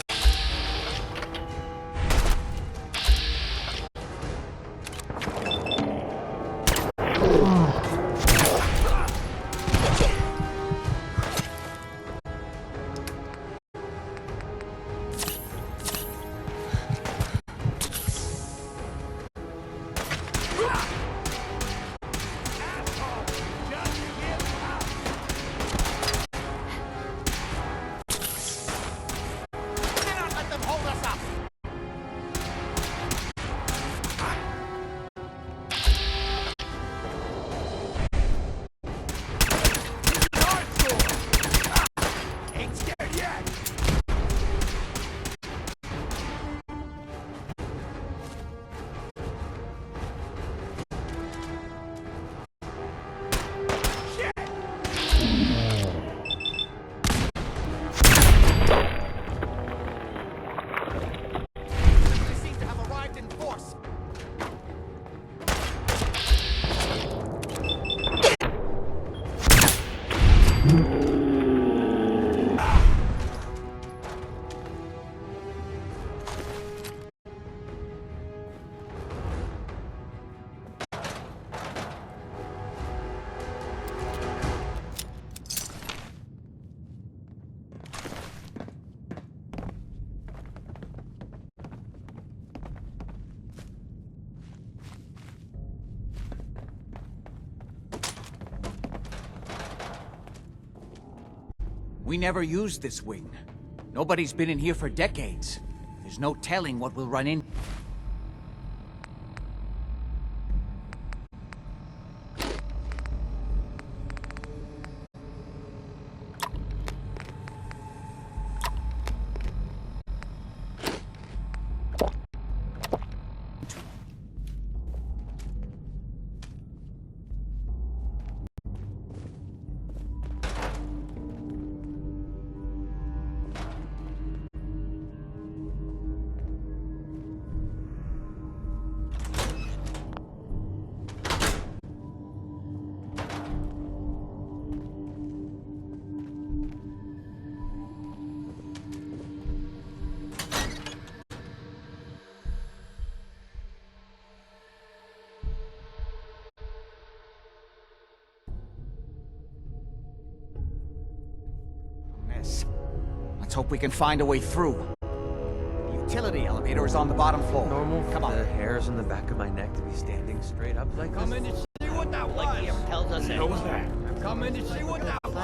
We never used this wing. Nobody's been in here for decades. There's no telling what we'll run into. Let's hope we can find a way through. The utility elevator is on the bottom floor. Normal Come on. the hairs on the back of my neck to be standing straight up like Come in to see what that was. Like he ever tells us What was that? I'm coming to see what that was.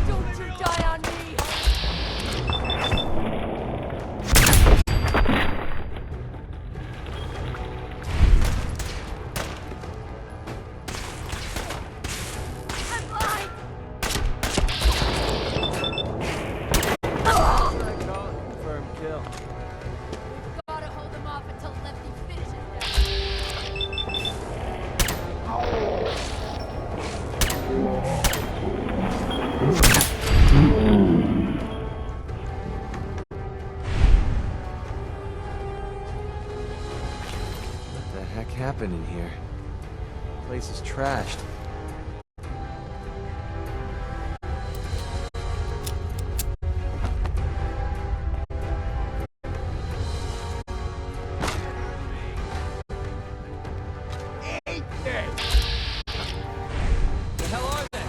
Don't you die on me! I'm blind! Confirm kill. Gotta hold them off until Lefty finishes them. What the heck happened in here? The place is trashed. The hell are they?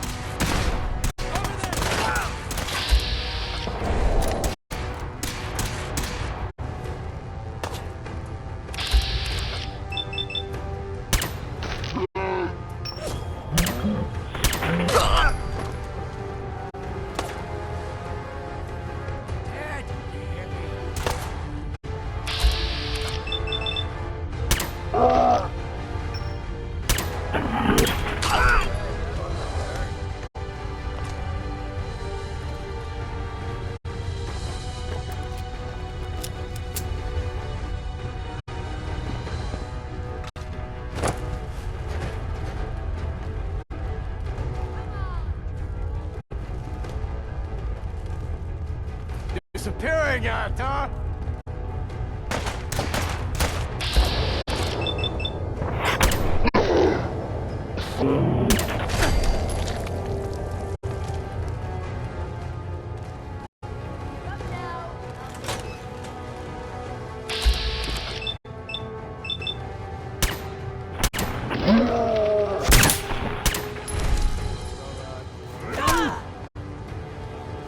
Disappearing act, huh?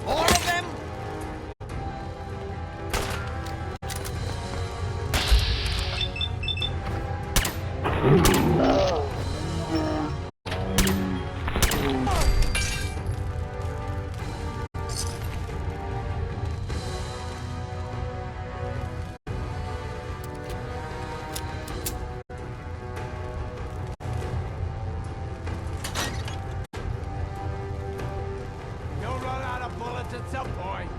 All of them? You'll run out of bullets at some point.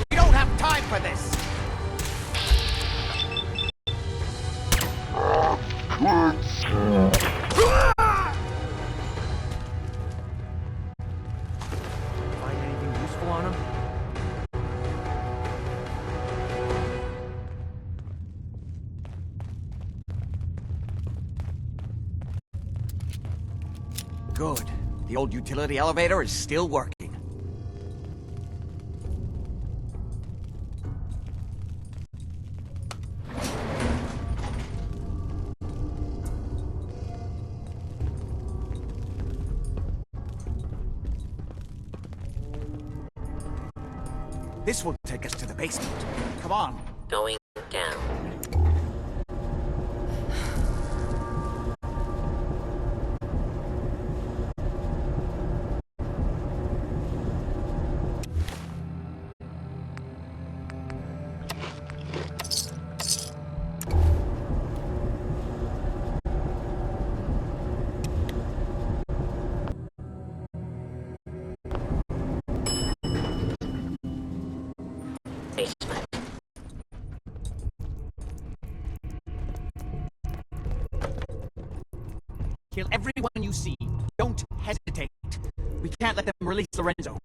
We don't have time for this. Find anything useful on him? Good. The old utility elevator is still working. This will take us to the basement. Come on. Going down. Basement. Kill everyone you see. Don't hesitate. We can't let them release Lorenzo.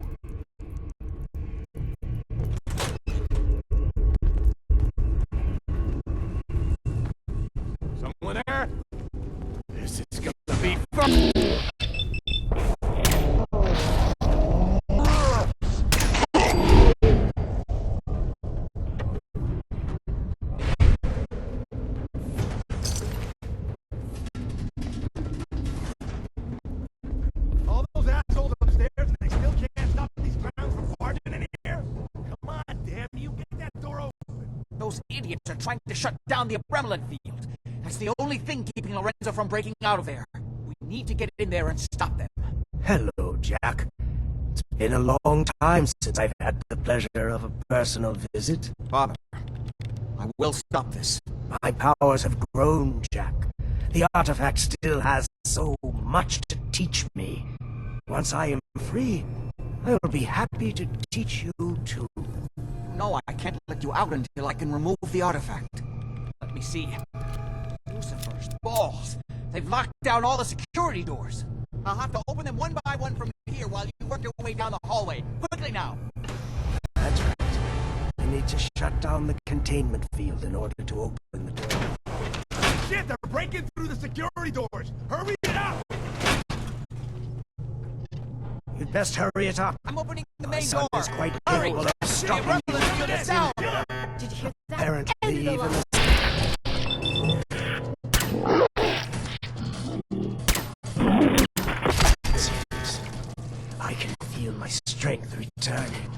Those idiots are trying to shut down the Bremelin field. That's the only thing keeping Lorenzo from breaking out of there. We need to get in there and stop them. Hello, Jack. It's been a long time since I've had the pleasure of a personal visit. Father, I will stop this. My powers have grown, Jack. The artifact still has so much to teach me. Once I am free, I will be happy to teach you too. No, I can't let you out until I can remove the artifact. Let me see. Lucifer's balls. They've locked down all the security doors. I'll have to open them one by one from here while you work your way down the hallway. Quickly now. That's right. We need to shut down the containment field in order to open the door. Shit, they're breaking through the security doors! Hurry it up! You'd best hurry it up. I'm opening the My main son door. is quite Hurry! capable of stopping you. Get us out! Did you hear that? Apparently, even I can feel my strength returning.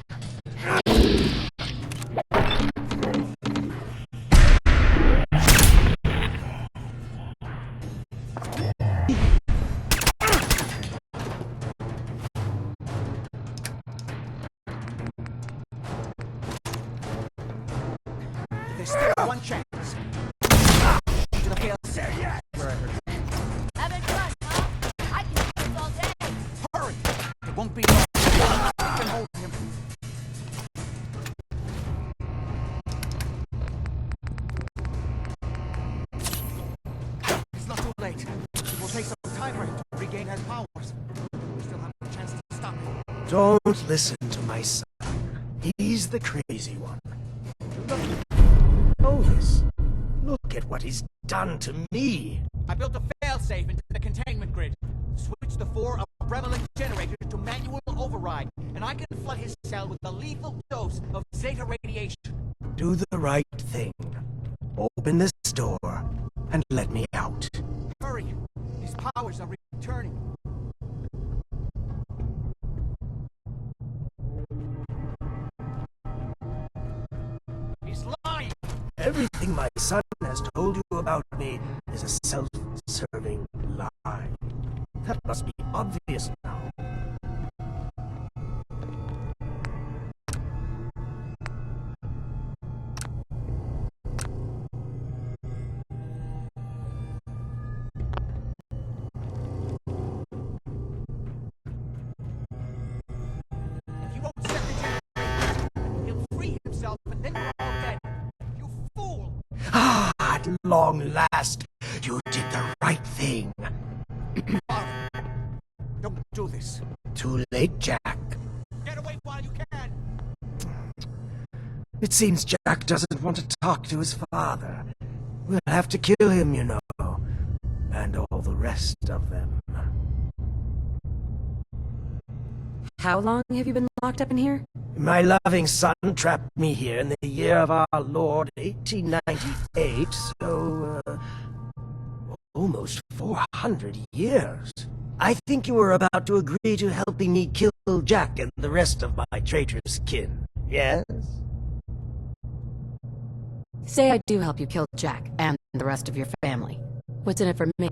There's still one chance. To the field. Where I heard. Having fun, huh? I can do this all day. Hurry! It won't be long. We can hold him. It's not too late. It will take some time for him to regain his powers. We still have a chance to stop him. Don't listen to my son. He's the crazy one. Know this. Look at what he's done to me. I built a failsafe into the containment grid. Switched the 4 Bremelin generators to manual override, and I can flood his cell with a lethal dose of Zeta radiation. Do the right thing. Open this door and let me out. Hurry! His powers are returning. He's lying! Everything my son has told you about me is a self-serving lie. That must be obvious now. If you won't step into he'll free himself and then we're all dead. You fool! Ah, at long last, you did the right thing. Don't do this. Too late, Jack. Get away while you can! It seems Jack doesn't want to talk to his father. We'll have to kill him, you know. And all the rest of them. How long have you been locked up in here? My loving son trapped me here in the year of our Lord, 1898, so, almost 400 years. I think you were about to agree to helping me kill Jack and the rest of my traitorous kin, yes? Say I do help you kill Jack and the rest of your family. What's in it for me?